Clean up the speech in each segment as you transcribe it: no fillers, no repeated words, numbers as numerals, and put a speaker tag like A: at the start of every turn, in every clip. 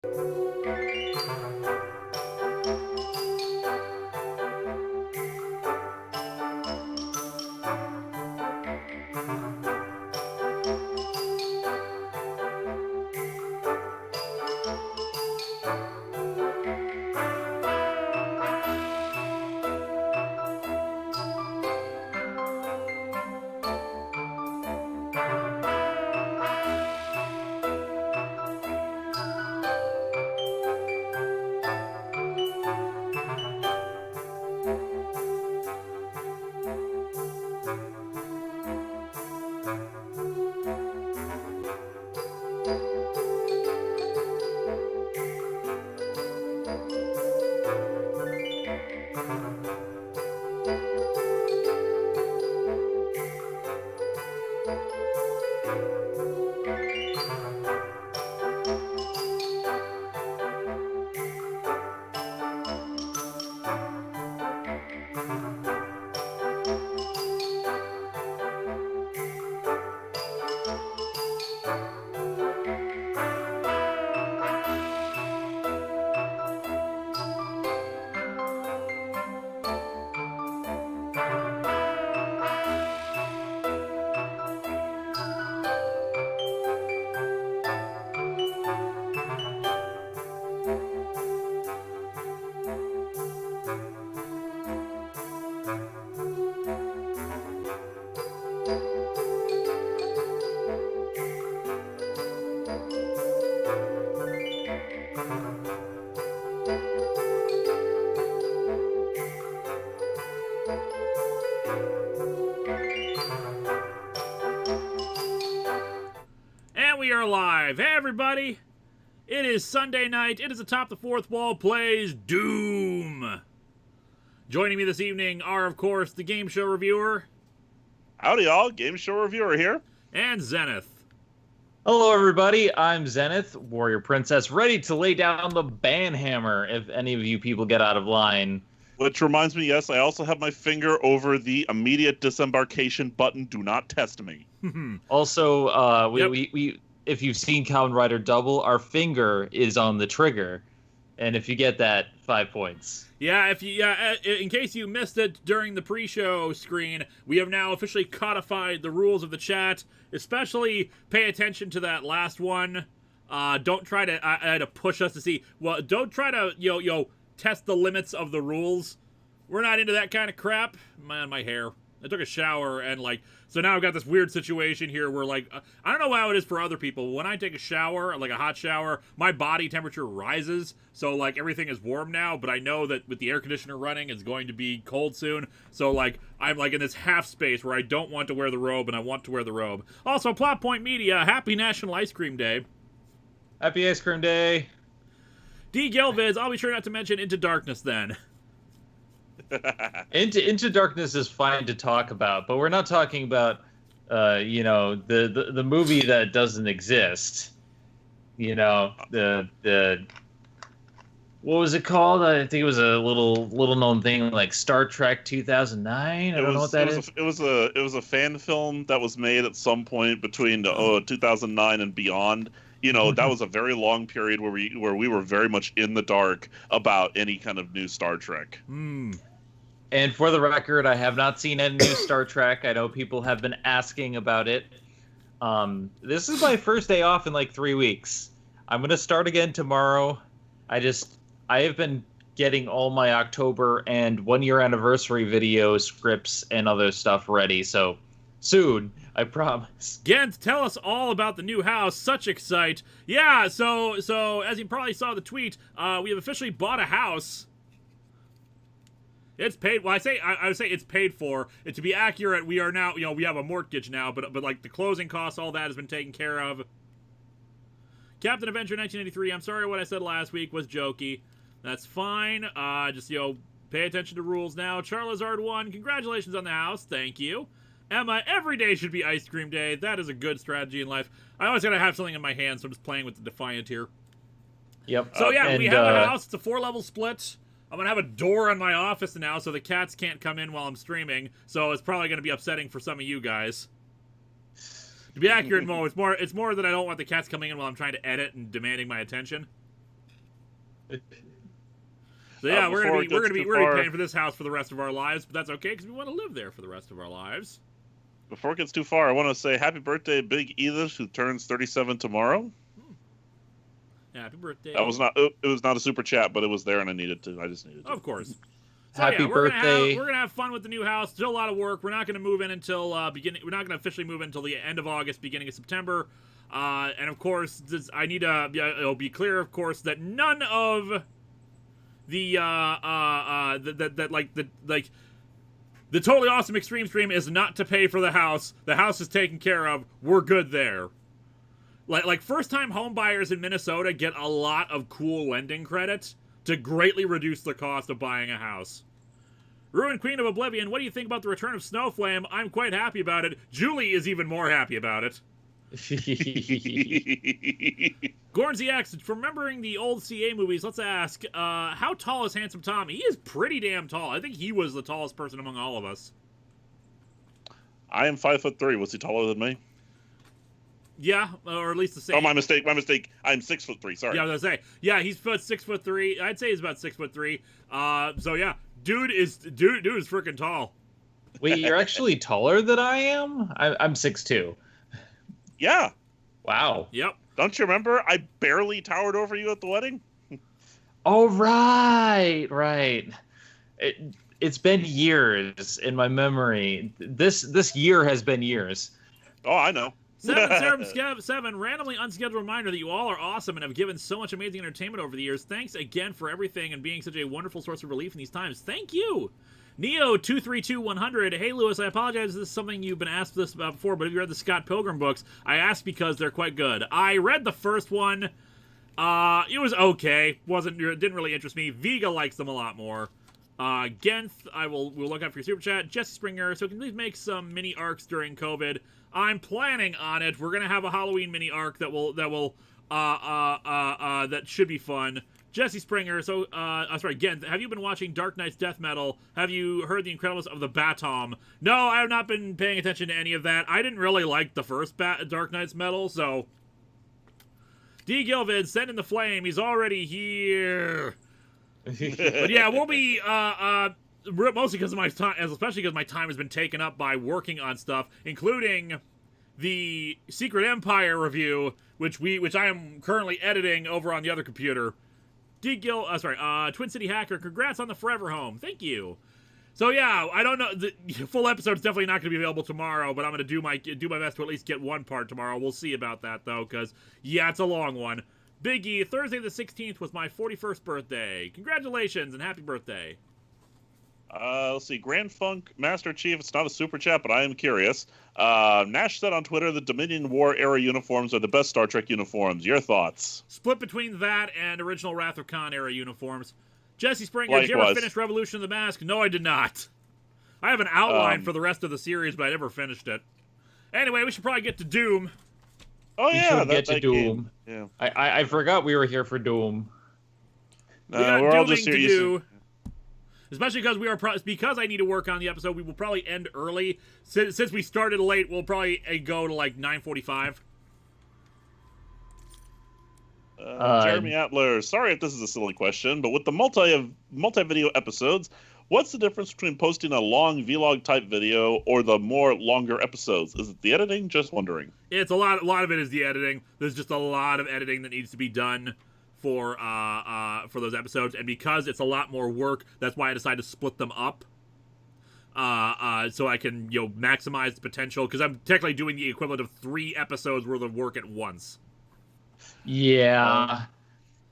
A: We are live. Hey, everybody. It is Sunday night. It is Atop the Fourth Wall plays Doom. Joining me this evening are, of course, the Game Show Reviewer.
B: Howdy, y'all. Game Show Reviewer here.
A: And Zenith.
C: Hello, everybody. I'm Zenith, Warrior Princess, ready to lay down the banhammer if any of you people get out of line.
B: Which reminds me, yes, I also have my finger over the immediate disembarkation button. Do not test me.
C: Also, we if you've seen Kamen Rider Double, our finger is on the trigger, and if you get that, 5 points.
A: Yeah, in case you missed it during the pre-show screen, we have now officially codified the rules of the chat. Especially pay attention to that last one. Don't try to push us to see. Well, don't try to test the limits of the rules. We're not into that kind of crap. Man, my hair. I took a shower and so now I've got this weird situation here where I don't know how it is for other people. When I take a shower, like a hot shower, my body temperature rises. So everything is warm now, but I know that with the air conditioner running, it's going to be cold soon. So I'm in this half space where I don't want to wear the robe and I want to wear the robe. Also, Plot Point Media, happy National Ice Cream Day.
C: Happy Ice Cream Day.
A: D. Gilviz, I'll be sure not to mention Into Darkness then.
C: Into Darkness is fine to talk about, but we're not talking about the movie that doesn't exist. The what was it called? I think it was a little known thing like Star Trek 2009. I don't know what that is.
B: It was a fan film that was made at some point between 2009 and beyond. That was a very long period where we were very much in the dark about any kind of new Star Trek.
C: And for the record, I have not seen any new Star Trek. I know people have been asking about it. This is my first day off in 3 weeks. I'm going to start again tomorrow. I have been getting all my October and 1-year anniversary video scripts and other stuff ready. So soon, I promise.
A: Gent, tell us all about the new house. Such excite. Yeah, so as you probably saw the tweet, we have officially bought a house. It's paid. Well, I would say it's paid for. And to be accurate, we are now, we have a mortgage now, but the closing costs, all that has been taken care of. Captain Avenger 1983. I'm sorry what I said last week was jokey. That's fine. Just pay attention to rules now. Charizard 1. Congratulations on the house. Thank you. Emma, every day should be ice cream day. That is a good strategy in life. I always gotta have something in my hand, so I'm just playing with the Defiant here.
C: Yep.
A: So yeah, we have a house. It's a 4-level split. I'm going to have a door on my office now so the cats can't come in while I'm streaming, so it's probably going to be upsetting for some of you guys. To be accurate, Mo, it's more that I don't want the cats coming in while I'm trying to edit and demanding my attention. So yeah, we're gonna be
B: far,
A: paying for this house for the rest of our lives, but that's okay because we want to live there for the rest of our lives.
B: Before it gets too far, I want to say happy birthday, Big Edith, who turns 37 tomorrow.
A: Happy birthday!
B: That was not. It was not a super chat, but it was there, and I just needed to.
A: Of course. So,
C: Happy birthday!
A: We're gonna have fun with the new house. Still a lot of work. We're not gonna move in until We're not gonna officially move in until the end of August, beginning of September. And of course, I need to. It'll be clear, of course, that none of the the totally awesome extreme stream is not to pay for the house. The house is taken care of. We're good there. Like first-time home buyers in Minnesota get a lot of cool lending credit to greatly reduce the cost of buying a house. Ruined Queen of Oblivion, what do you think about the return of Snowflame? I'm quite happy about it. Julie is even more happy about it. Gornsy X, remembering the old CA movies, let's ask, how tall is Handsome Tom? He is pretty damn tall. I think he was the tallest person among all of us.
B: I am 5'3". Was he taller than me?
A: Yeah, or at least the same.
B: Oh, my mistake. I'm 6'3". Sorry.
A: Yeah, I was gonna say. Yeah, he's about 6'3". I'd say he's about 6'3". So yeah, dude is freaking tall.
C: Wait, you're actually taller than I am? I'm 6'2".
B: Yeah.
C: Wow.
A: Yep.
B: Don't you remember? I barely towered over you at the wedding.
C: Oh, right. It's been years in my memory. This year has been years.
B: Oh, I know.
A: 7 randomly unscheduled reminder that you all are awesome and have given so much amazing entertainment over the years. Thanks again for everything and being such a wonderful source of relief in these times. Thank you. Neo232100. Hey Lewis, I apologize if this is something you've been asked this about before, but have you read the Scott Pilgrim books? I asked because they're quite good. I read the first one. It was okay. Didn't really interest me. Vega likes them a lot more. Genth, we'll look out for your super chat. Jesse Springer, so can you please make some mini arcs during COVID? I'm planning on it. We're gonna have a Halloween mini arc that should be fun. Jesse Springer, so sorry, Genth, have you been watching Dark Knight's Death Metal? Have you heard the Incredibles of the Batom? No, I have not been paying attention to any of that. I didn't really like the first Dark Knight's Metal, so. D. Gilvid, send in the flame. He's already here. But yeah, we'll be mostly because of my time, especially because my time has been taken up by working on stuff, including the Secret Empire review, which I am currently editing over on the other computer. Twin City Hacker, congrats on the Forever Home. Thank you. So yeah, I don't know. The full episode's definitely not going to be available tomorrow, but I'm going to do my best to at least get one part tomorrow. We'll see about that though, because yeah, it's a long one. Biggie, Thursday the 16th was my 41st birthday. Congratulations and happy birthday.
B: Let's see. Grand Funk Master Chief. It's not a super chat, but I am curious. Nash said on Twitter that Dominion War era uniforms are the best Star Trek uniforms. Your thoughts?
A: Split between that and original Wrath of Khan era uniforms. Jesse Springer, did you ever finish Revolution of the Mask? No, I did not. I have an outline for the rest of the series, but I never finished it. Anyway, we should probably get to Doom.
B: Oh yeah,
C: get to Doom.
B: Game. Yeah.
C: I forgot we were here for Doom.
B: We're all just here.
A: To do. Especially because because I need to work on the episode, we will probably end early. Since we started late, we'll probably go to like 9:45.
B: Jeremy Atler, sorry if this is a silly question, but with the multi-video episodes, what's the difference between posting a long vlog type video or the more longer episodes? Is it the editing? Just wondering.
A: It's a lot of it is the editing. There's just a lot of editing that needs to be done for those episodes, and because it's a lot more work, that's why I decided to split them up. So I can maximize the potential, because I'm technically doing the equivalent of 3 episodes worth of work at once.
C: Yeah.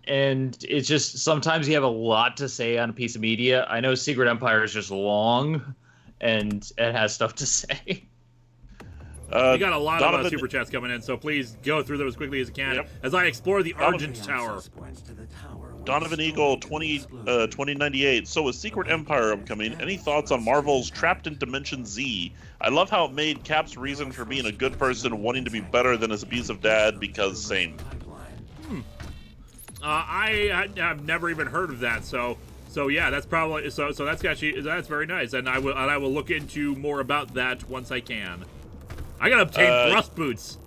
C: And it's just, sometimes you have a lot to say on a piece of media. I know Secret Empire is just long, and it has stuff to say.
A: We got a lot of super chats coming in, so please go through them as quickly as you can as I explore the Argent Tower.
B: Donovan Eagle 2098. So with Secret Empire upcoming, any thoughts on Marvel's Trapped in Dimension Z? I love how it made Cap's reason for being a good person wanting to be better than his abusive dad, because same.
A: I have never even heard of that, so yeah, that's probably that's very nice, and I will look into more about that once I can. I gotta obtain thrust boots.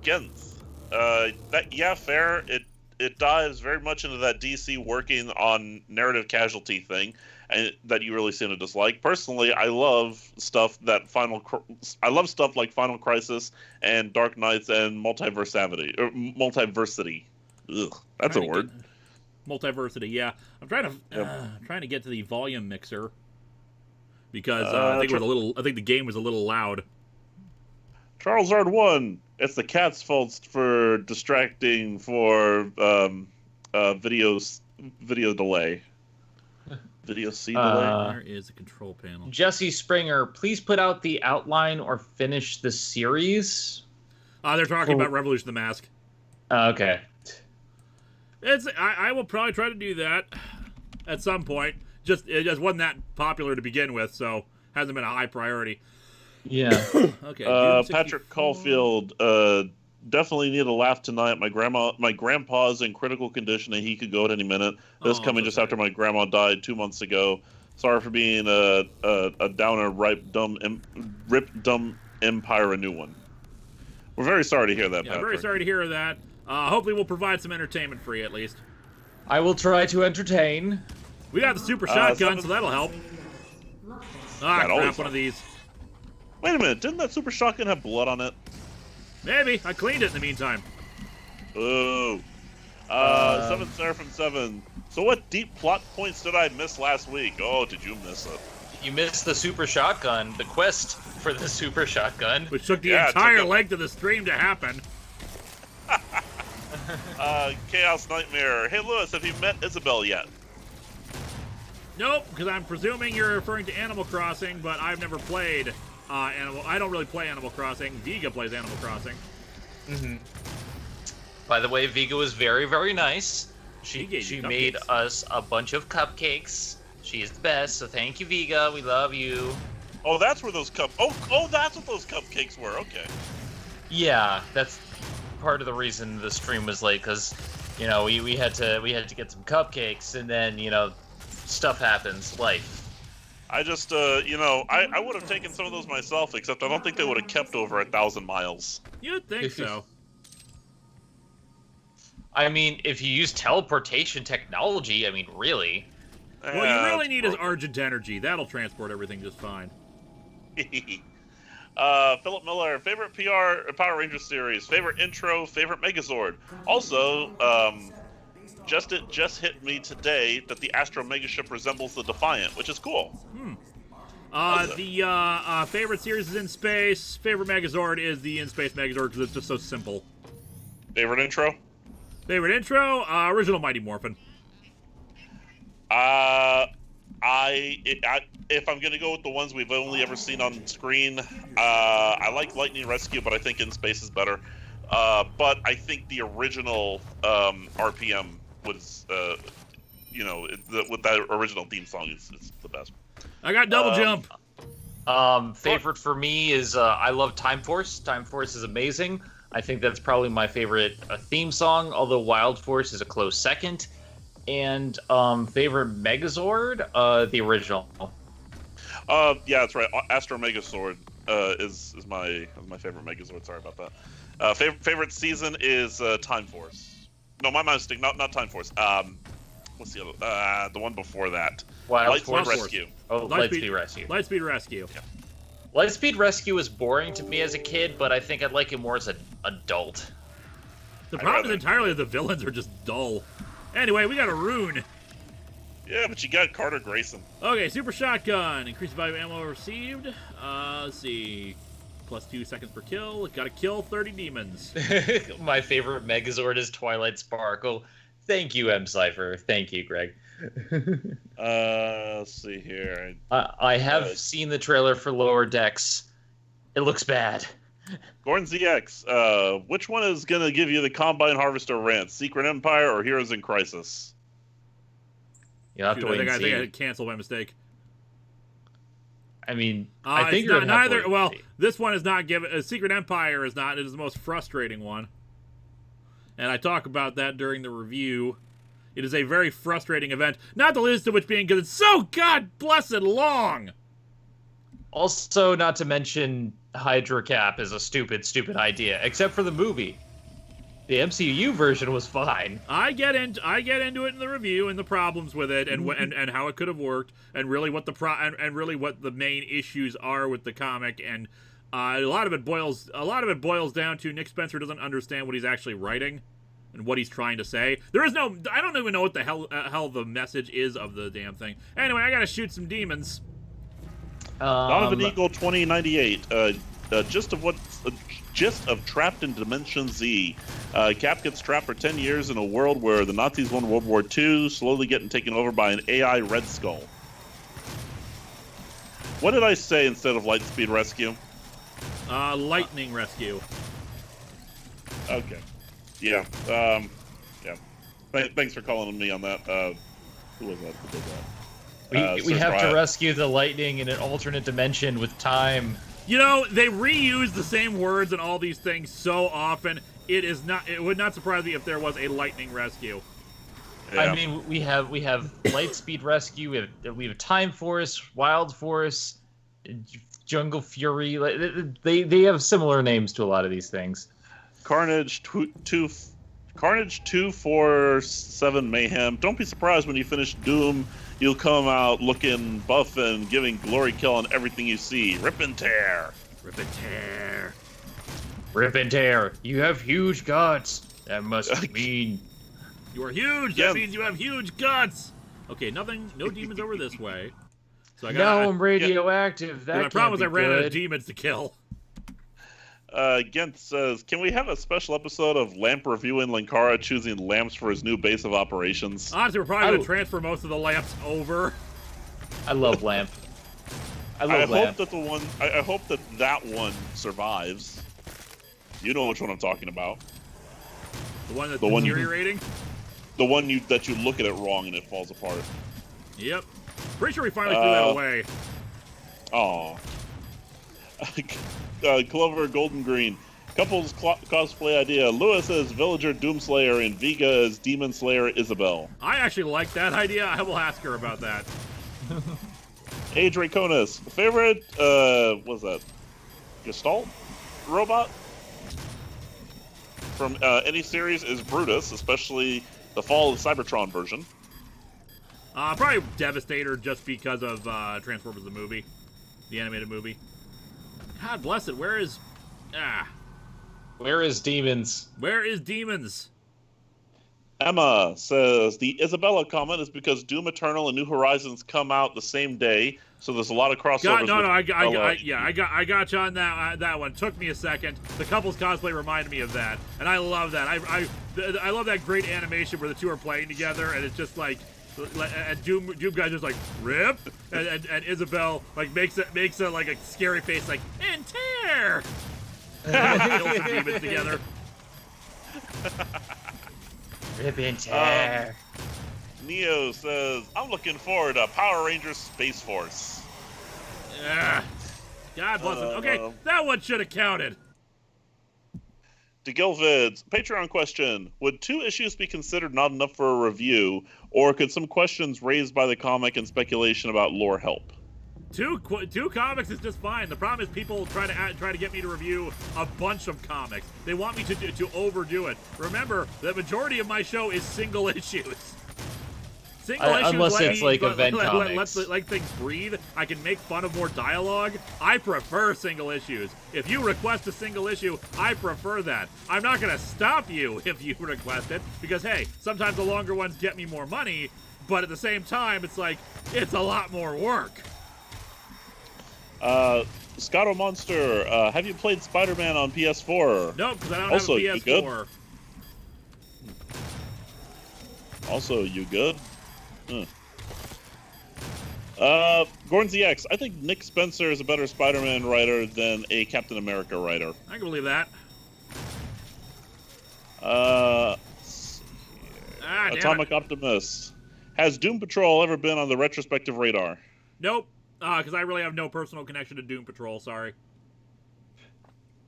B: Gens, fair. it dives very much into that DC working on narrative casualty thing, and that you really seem to dislike. Personally, I love stuff like Final Crisis and Dark Knights and multiversity. Ugh, that's a word.
A: Multiversity, yeah. I'm trying to get to the volume mixer because I think the game was a little loud.
B: Charles Ard1, it's the cat's fault for distracting for video delay. Video C delay.
A: Where is the control panel?
C: Jesse Springer, please put out the outline or finish the series.
A: They're talking about Revolution of the Mask.
C: Okay.
A: I will probably try to do that at some point. It just wasn't that popular to begin with, so hasn't been a high priority.
C: Yeah.
A: Okay.
B: Patrick Caulfield, definitely need a laugh tonight. My grandpa's in critical condition and he could go at any minute. This coming just after my grandma died 2 months ago. Sorry for being a downer, rip dumb empire, a new one. We're very sorry to hear that, Patrick.
A: Very sorry to hear that. Hopefully we'll provide some entertainment for you at least.
C: I will try to entertain.
A: We got the super shotgun, so that'll help. Crap, one of these.
B: Wait a minute, didn't that super shotgun have blood on it?
A: Maybe. I cleaned it in the meantime.
B: Ooh. 7 Seraphim 7. So what deep plot points did I miss last week? Oh, did you miss it?
C: You missed the super shotgun, the quest for the super shotgun.
A: Which took the entire length of the stream to happen.
B: Chaos Nightmare. Hey, Lewis, have you met Isabel yet?
A: Nope, because I'm presuming you're referring to Animal Crossing, but I've never played I don't really play Animal Crossing. Vega plays Animal Crossing.
C: Mm-hmm. By the way, Vega was very, very nice. She made us a bunch of cupcakes. She's the best, so thank you, Vega. We love you.
B: Oh, that's where those Oh, that's what those cupcakes were. Okay.
C: Yeah, that's part of the reason the stream was late, because we had to get some cupcakes, and then stuff happens, life.
B: I just I would have taken some of those myself, except I don't think they would have kept over 1,000 miles.
A: You'd think so.
C: I mean, if you use teleportation technology, I mean, really.
A: What you really need is Argent Energy. That'll transport everything just fine.
B: Philip Miller, favorite Power Rangers series, favorite intro, favorite Megazord. Also, just hit me today that the Astro Megaship resembles the Defiant, which is cool.
A: The favorite series is In Space. Favorite Megazord is the In Space Megazord because it's just so simple.
B: Favorite intro?
A: Favorite intro? Original Mighty Morphin.
B: If I'm gonna go with the ones we've only ever seen on screen, I like Lightning Rescue, but I think In Space is better. But I think the original RPM was, with that original theme song, is the best.
A: I got Double Jump.
C: Favorite for me is I love Time Force. Time Force is amazing. I think that's probably my favorite theme song, although Wild Force is a close second. And favorite Megazord, the original.
B: Yeah, that's right. Astro Megazord is my favorite Megazord. Sorry about that. Favorite season is Time Force. No, my mistake. Not Time Force. What's the other? The one before that.
C: Lightspeed
B: Rescue.
C: Oh, Lightspeed Rescue.
A: Lightspeed Rescue.
B: Yeah.
C: Lightspeed Rescue was boring to me as a kid, but I think I'd like it more as an adult.
A: The problem is entirely the villains are just dull. Anyway, we got a rune.
B: Yeah, but you got Carter Grayson.
A: Okay, Super Shotgun. Increased value of ammo received. Let's see. +2 seconds per kill. Got to kill 30 demons.
C: My favorite Megazord is Twilight Sparkle. Thank you, M. Cypher. Thank you, Greg.
B: Let's see here.
C: I have seen the trailer for Lower Decks. It looks bad.
B: Gordon ZX, which one is going to give you the Combine Harvester rant? Secret Empire or Heroes in Crisis?
C: You'll have to wait and see.
A: I think I canceled by mistake.
C: I mean, I think
A: you're neither. Well, this one is not given. Secret Empire is not. It is the most frustrating one, and I talk about that during the review. It is a very frustrating event, not the least of which being because it's so god blessed long.
C: Also, not to mention, Hydra Cap is a stupid idea, except for the movie. The MCU version was fine.
A: I get into it in the review and the problems with it and how it could have worked and really what the main issues are with the comic, and a lot of it boils down to Nick Spencer doesn't understand what he's actually writing and what he's trying to say. I don't even know what the hell the message is of the damn thing. Anyway, I gotta shoot some demons.
B: Donovan Eagle 2098. Gist of Trapped in Dimension Z. Cap gets trapped for 10 years in a world where the Nazis won World War II, slowly getting taken over by an AI Red Skull. What did I say instead of Lightspeed Rescue?
A: Lightning Rescue.
B: Okay. Yeah. Yeah. Thanks for calling me on that. Who was that? Who did that?
C: We have to rescue the lightning in an alternate dimension with time.
A: You know, they reuse the same words in all these things so often. It would not surprise me if there was a lightning rescue.
B: Yeah.
C: I mean, we have Lightspeed Rescue, we have Time Force, Wild Force, Jungle Fury. They have similar names to a lot of these things.
B: Carnage 247 Mayhem. Don't be surprised when you finish Doom. You'll come out looking buff and giving glory kill on everything you see. Rip and tear.
A: Rip and tear.
C: Rip and tear. You have huge guts. That must mean
A: you are huge.
B: Yeah.
A: That means you have huge guts. Okay, no demons over this way. So
C: I'm radioactive. That
A: my problem is I ran out
C: good.
A: of demons to kill.
B: Gent says, can we have a special episode of Lamp reviewing Linkara choosing lamps for his new base of operations?
A: Honestly, we're probably going to transfer most of the lamps over.
C: I love Lamp. I
B: hope that one survives. You know which one I'm talking about.
A: The one that's deteriorating?
B: The one that you look at it wrong and it falls apart.
A: Yep. Pretty sure we finally threw that away.
B: Aw. Clover Golden Green. Couples cosplay idea. Lewis as Villager Doomslayer and Vega as Demon Slayer Isabel.
A: I actually like that idea. I will ask her about that.
B: Age Draconis. Favorite, what's that? Gestalt? Robot? From any series is Brutus, especially the Fall of Cybertron version.
A: Probably Devastator just because of Transformers the movie. The animated movie. God bless it. Where is
C: Demons?
A: Where is Demons?
B: Emma says the Isabella comment is because Doom Eternal and New Horizons come out the same day, so there's a lot of crossovers.
A: I got you on that one. Took me a second. The couple's cosplay reminded me of that, and I love that. I love that great animation where the two are playing together, and it's just like. And Doom guy's just like rip, and Isabel like makes a like a scary face like and tear. And demons together.
C: Rip and tear.
B: Neo says, "I'm looking forward to Power Rangers Space Force."
A: Yeah. God bless it. Okay, that one should have counted.
B: To Gilvids, Patreon question: would 2 issues be considered not enough for a review, or could some questions raised by the comic and speculation about lore help?
A: Two comics is just fine. The problem is people try to get me to review a bunch of comics. They want me to overdo it. Remember, the majority of my show is single issues. Single issues,
C: unless it's like event comics.
A: Let things breathe. I can make fun of more dialogue. I prefer single issues. If you request a single issue, I prefer that. I'm not going to stop you if you request it, because, hey, sometimes the longer ones get me more money, but at the same time, it's like, it's a lot more work.
B: Scotto Monster, have you played Spider-Man on PS4?
A: Nope, because I don't
B: Also,
A: have a PS4.
B: Also, you good? Gordon ZX, I think Nick Spencer is a better Spider-Man writer than a Captain America writer.
A: I can believe that.
B: Atomic Optimist. Has Doom Patrol ever been on the retrospective radar?
A: Nope, because I really have no personal connection to Doom Patrol, sorry.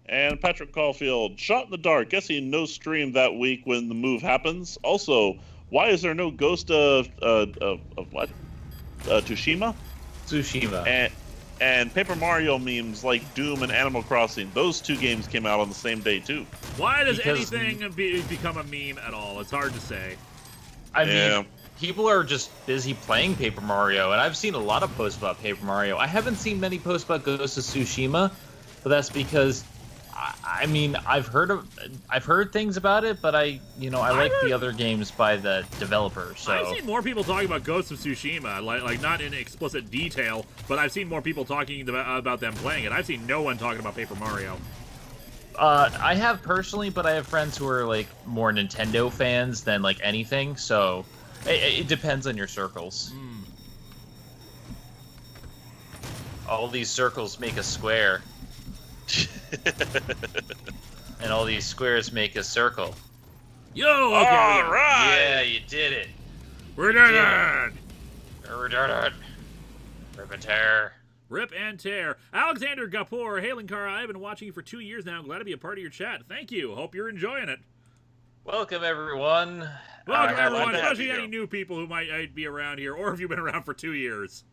B: And Patrick Caulfield, shot in the dark, guessing no stream that week when the move happens. Also, why is there no Ghost of what? Tsushima?
C: Tsushima.
B: And Paper Mario memes like Doom and Animal Crossing, those two games came out on the same day too.
A: Why does anything become a meme at all? It's hard to say.
C: I mean, people are just busy playing Paper Mario, and I've seen a lot of posts about Paper Mario. I haven't seen many posts about Ghost of Tsushima, but that's because, I mean, I've heard things about it, but I like the other games by the developer. So
A: I've seen more people talking about Ghost of Tsushima, like not in explicit detail, but I've seen more people talking about them playing it. I've seen no one talking about Paper Mario.
C: I have personally, but I have friends who are like more Nintendo fans than like anything. So it depends on your circles. All these circles make a square. And all these squares make a circle.
A: Yo! Okay,
B: all right!
C: Yeah, you did it.
A: We're done!
C: We're done. Rip and tear.
A: Rip and tear. Alexander Gapur, hey Linkara, I've been watching you for 2 years now. Glad to be a part of your chat. Thank you. Hope you're enjoying it.
C: Welcome, everyone.
A: Welcome, everyone,
B: glad to have
A: especially
B: you
A: any
B: here.
A: new people who might be around here, or if you've been around for 2 years.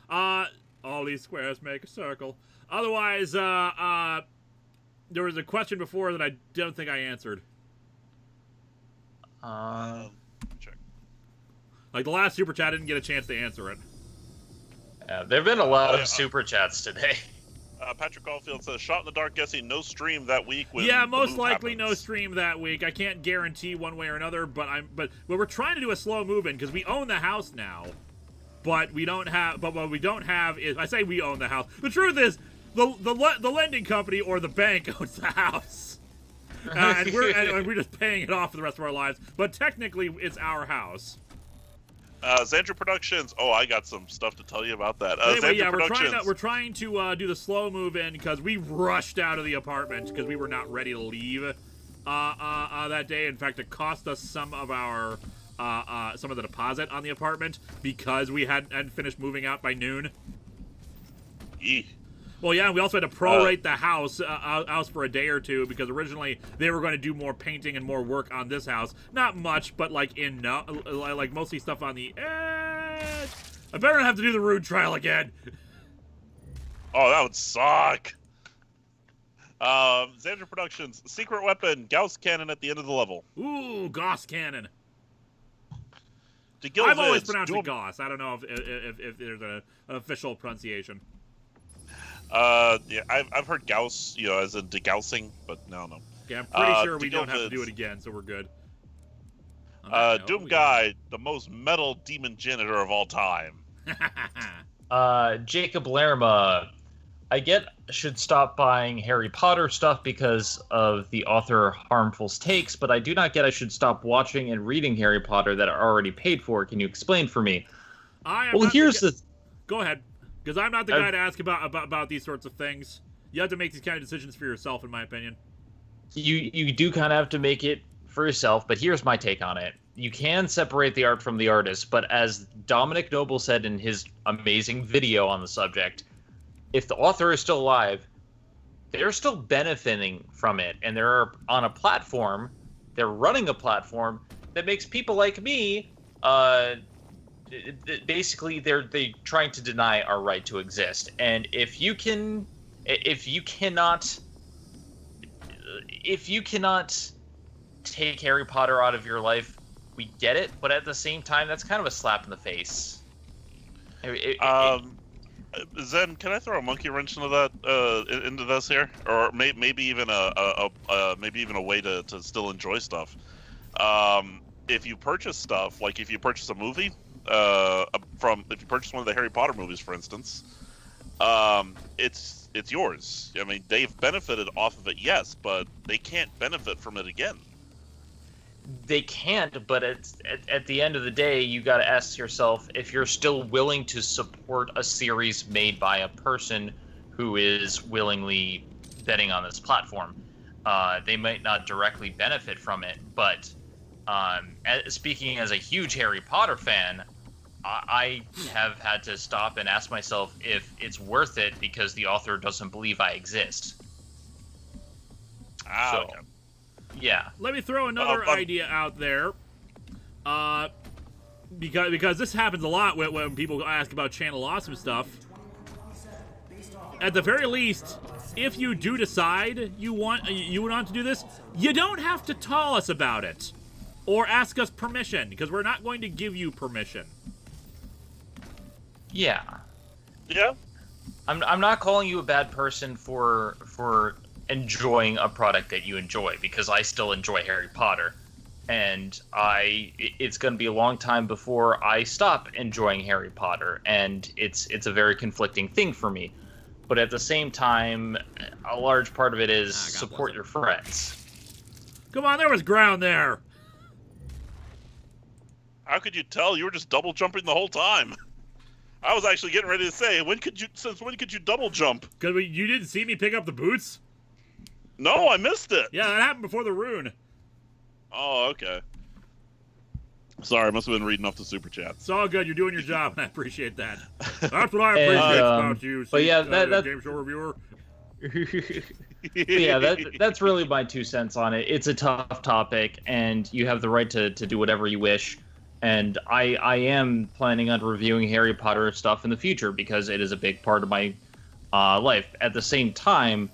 A: All these squares make a circle. Otherwise, there was a question before that I don't think I answered.
B: Check.
A: Like, the last Super Chat, I didn't get a chance to answer it.
C: There have been a lot of super chats today.
B: Patrick Caulfield says, shot in the dark guessing no stream that week. When
A: Yeah,
B: the
A: most
B: move
A: likely
B: happens.
A: no stream that week. I can't guarantee one way or another, but we're trying to do a slow move-in because we own the house now. But we don't have. But what we don't have is. I say we own the house. The truth is, the lending company or the bank owns the house, and we're just paying it off for the rest of our lives. But technically, it's our house.
B: Xandra Productions. Oh, I got some stuff to tell you about that.
A: Anyway,
B: Xandra
A: yeah,
B: Productions.
A: we're trying to do the slow move in because we rushed out of the apartment because we were not ready to leave that day. In fact, it cost us some of the deposit on the apartment because we hadn't finished moving out by noon.
B: Eek.
A: Well, yeah, we also had to prorate the house for a day or two because originally they were going to do more painting and more work on this house. Not much, but like like mostly stuff on the edge. I better not have to do the rude trial again.
B: Oh, that would suck. Xandra Productions. Secret weapon. Gauss cannon at the end of the level.
A: Ooh, Gauss cannon.
B: To kill
A: I've always
B: Vids,
A: pronounced
B: dual-
A: it Gauss. I don't know if there's an official pronunciation.
B: Yeah, I've heard Gauss, as in degaussing, but no.
A: Okay, I'm pretty sure we
B: to kill
A: don't have to do
B: Vids.
A: it again, so we're good. On that note,
B: Doom
A: we
B: Guy, the most metal demon janitor of all time.
C: Jacob Lerma, I should stop buying Harry Potter stuff because of the author harmful takes, but I do not get I should stop watching and reading Harry Potter that are already paid for. Can you explain for me? Well, here's the...
A: Go ahead, because I'm not the guy to ask about these sorts of things. You have to make these kind of decisions for yourself, in my opinion.
C: You do kind of have to make it for yourself, but here's my take on it. You can separate the art from the artist, but as Dominic Noble said in his amazing video on the subject, if the author is still alive, they're still benefiting from it, and they're on a platform, they're running a platform that makes people like me, basically they're trying to deny our right to exist. And if you cannot take Harry Potter out of your life, we get it, but at the same time, that's kind of a slap in the face.
B: Zen, can I throw a monkey wrench into that into this here, or maybe even a way to still enjoy stuff? If you purchase stuff, like if you purchase a movie, if you purchase one of the Harry Potter movies, for instance, it's yours. I mean, they've benefited off of it, yes, but they can't benefit from it again.
C: They can't, but at the end of the day, you got to ask yourself if you're still willing to support a series made by a person who is willingly betting on this platform. They might not directly benefit from it, but speaking as a huge Harry Potter fan, I have had to stop and ask myself if it's worth it because the author doesn't believe I exist.
B: Okay.
C: Yeah.
A: Let me throw another idea out there. Because this happens a lot when people ask about Channel Awesome stuff. at the very least, if you do decide you want to do this, you don't have to tell us about it or ask us permission, because we're not going to give you permission.
C: Yeah.
B: Yeah.
C: I'm not calling you a bad person for enjoying a product that you enjoy, because I still enjoy Harry Potter, and it's going to be a long time before I stop enjoying Harry Potter, and it's a very conflicting thing for me. But at the same time, a large part of it is support your friends.
A: Come on, there was ground there.
B: How could you tell? You were just double jumping the whole time. I was actually getting ready to say, since when could you double jump?
A: Because you didn't see me pick up the boots?
B: No, I missed it.
A: Yeah, that happened before the rune.
B: Oh, okay. Sorry, I must have been reading off the super chat.
A: It's all good. You're doing your job, and I appreciate that. That's what I appreciate about you.
C: But yeah, that
A: game show reviewer.
C: Yeah, that's really my 2 cents on it. It's a tough topic, and you have the right to do whatever you wish. And I am planning on reviewing Harry Potter stuff in the future, because it is a big part of my life. At the same time,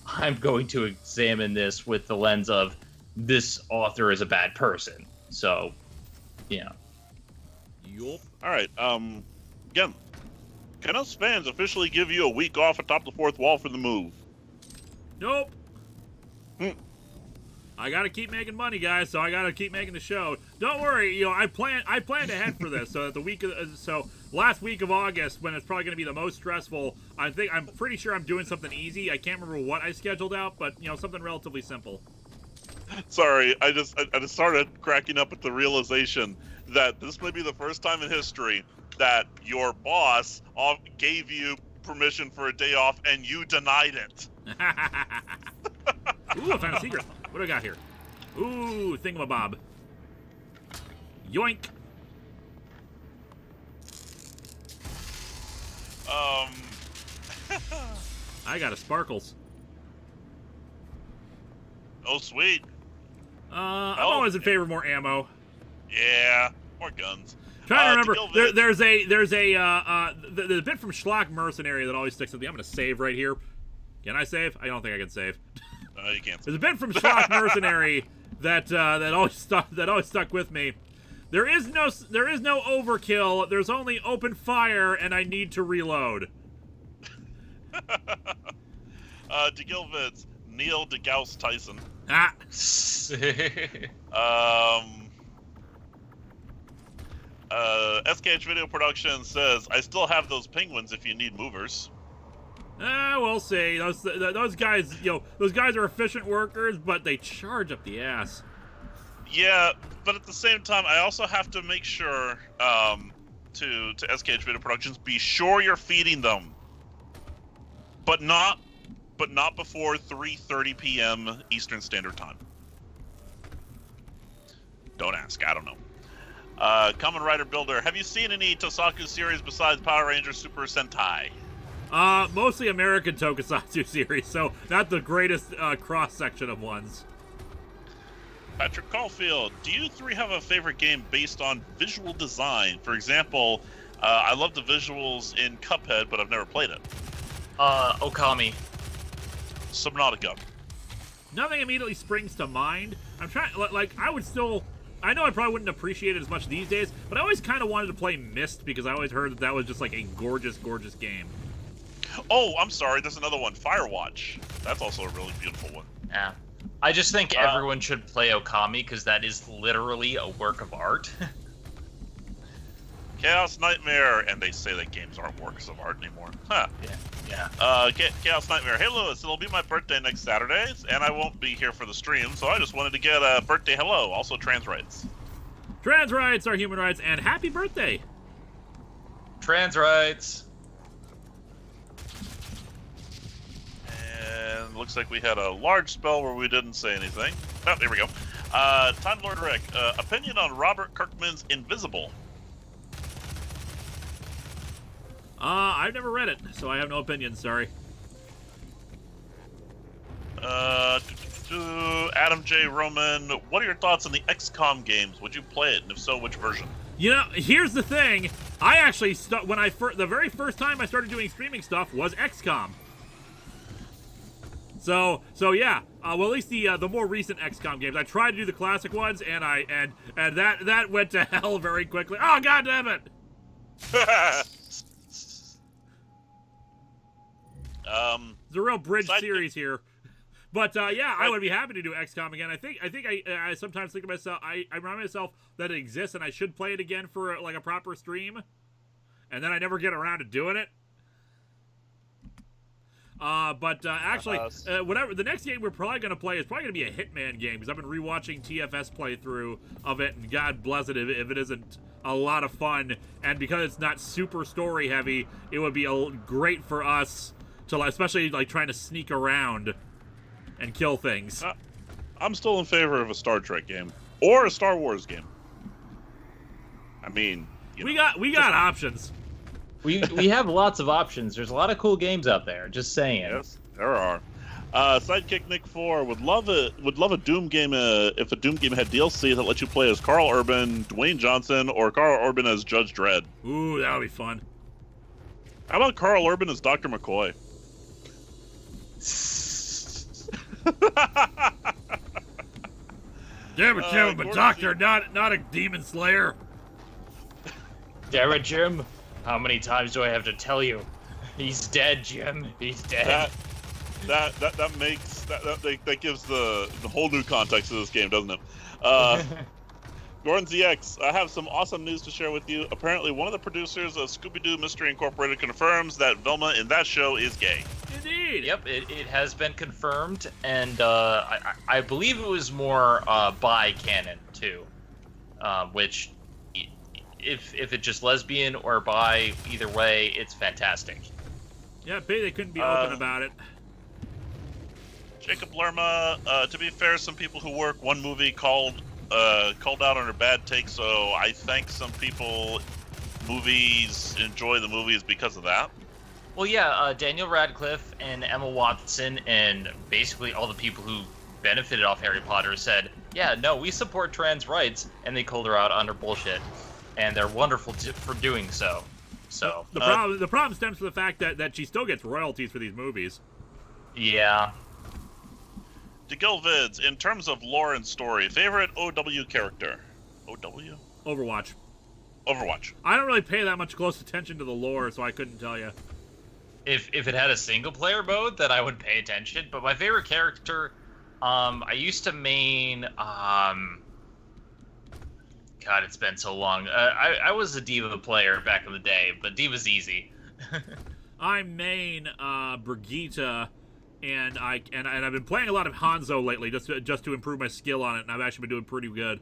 C: I'm going to examine this with the lens of this author is a bad person. So, yeah.
A: Yup.
B: All right. Again, can us fans officially give you a week off atop the fourth wall for the move?
A: Nope. I gotta keep making money, guys, so I gotta keep making the show. Don't worry, I planned ahead for this. So last week of August, when it's probably gonna be the most stressful, I'm pretty sure I'm doing something easy. I can't remember what I scheduled out, but something relatively simple.
B: Sorry, I just started cracking up at the realization that this may be the first time in history that your boss gave you permission for a day off and you denied it.
A: Ooh, I found a secret. What do I got here? Ooh, thingamabob. Yoink. I got a sparkles.
B: Oh, sweet.
A: I'm always in favor of more ammo.
B: Yeah, more guns.
A: Trying to remember, there's a bit from Schlock Mercenary that always sticks with me. I'm gonna save right here. Can I save? I don't think I can save.
B: You can't.
A: There's a bit from Schlock Mercenary that always stuck with me. There is no overkill. There's only open fire, and I need to reload.
B: DeGilvitz, Neil deGauss Tyson.
A: Ah.
B: SKH Video Production says, I still have those penguins if you need movers.
A: We'll see. Those guys, those guys are efficient workers, but they charge up the ass.
B: Yeah, but at the same time, I also have to make sure to SKH Video Productions, be sure you're feeding them, but not before 3:30 p.m. Eastern Standard Time. Don't ask. I don't know. Kamen Rider Builder, have you seen any Tosaku series besides Power Rangers Super Sentai?
A: Mostly American Tokusatsu series, so not the greatest cross-section of ones.
B: Patrick Caulfield, do you three have a favorite game based on visual design? For example, I love the visuals in Cuphead, but I've never played it.
C: Okami.
B: Subnautica.
A: Nothing immediately springs to mind. I'm trying, I know I probably wouldn't appreciate it as much these days, but I always kind of wanted to play Myst because I always heard that was just like a gorgeous, gorgeous game.
B: Oh, I'm sorry. There's another one, Firewatch. That's also a really beautiful one.
C: Yeah. I just think everyone should play Okami, because that is literally a work of art.
B: Chaos Nightmare, and they say that games aren't works of art anymore. Huh.
C: Yeah.
B: Chaos Nightmare. Hey, Lewis, it'll be my birthday next Saturday, and I won't be here for the stream, so I just wanted to get a birthday hello. Also, trans rights.
A: Trans rights are human rights, and happy birthday.
C: Trans rights.
B: And looks like we had a large spell where we didn't say anything. Oh, there we go. Time Lord Rick, opinion on Robert Kirkman's Invisible.
A: I've never read it, so I have no opinion, sorry.
B: Adam J. Roman, what are your thoughts on the XCOM games? Would you play it, and if so, which version?
A: Here's the thing. I actually the very first time I started doing streaming stuff was XCOM. So yeah. Well, at least the more recent XCOM games. I tried to do the classic ones, and that went to hell very quickly. Oh, God damn it! It's a real bridge series here. But yeah, I would be happy to do XCOM again. I think I sometimes think to myself, I remind myself that it exists and I should play it again for like a proper stream, and then I never get around to doing it. Actually, whatever the next game we're probably gonna play is probably gonna be a Hitman game, because I've been rewatching TFS playthrough of it, and God bless it if it isn't a lot of fun. And because it's not super story heavy, it would be great for us to, especially like trying to sneak around and kill things.
B: I'm still in favor of a Star Trek game or a Star Wars game. I mean,
A: we got options.
C: We have lots of options. There's a lot of cool games out there. Just saying.
B: Yes, there are. Sidekick Nick 4 would love a Doom game if a Doom game had DLC that let you play as Carl Urban, Dwayne Johnson, or Carl Urban as Judge Dredd.
A: Ooh, that would be fun.
B: How about Carl Urban as Dr. McCoy?
A: Damn it, Jim, but Doctor, not a demon slayer.
C: Damn it, Jim. How many times do I have to tell you? He's dead, Jim. He's dead.
B: That gives the whole new context to this game, doesn't it? Gordon ZX, I have some awesome news to share with you. Apparently, one of the producers of Scooby-Doo Mystery Incorporated confirms that Velma in that show is gay.
A: Indeed.
C: Yep, it has been confirmed, and I believe it was more bi-canon, too. Which, if it's just lesbian or bi, either way, it's fantastic.
A: Yeah, they couldn't be open about it.
B: Jacob Lerma, to be fair, some people who work one movie called out on a bad take, so I think some people enjoy the movies because of that.
C: Well, yeah, Daniel Radcliffe and Emma Watson and basically all the people who benefited off Harry Potter said, yeah, no, we support trans rights, and they called her out on her bullshit. And they're wonderful for doing so. So
A: the problem stems from the fact that she still gets royalties for these movies.
C: Yeah.
B: DeGilvids, in terms of lore and story, favorite OW character? OW?
A: Overwatch.
B: I
A: don't really pay that much close attention to the lore, so I couldn't tell you.
C: If it had a single player mode, then I would pay attention. But my favorite character, I used to main, God, it's been so long. I was a D.Va player back in the day, but D.Va's easy.
A: I main Brigitte, and I've been playing a lot of Hanzo lately just to improve my skill on it, and I've actually been doing pretty good.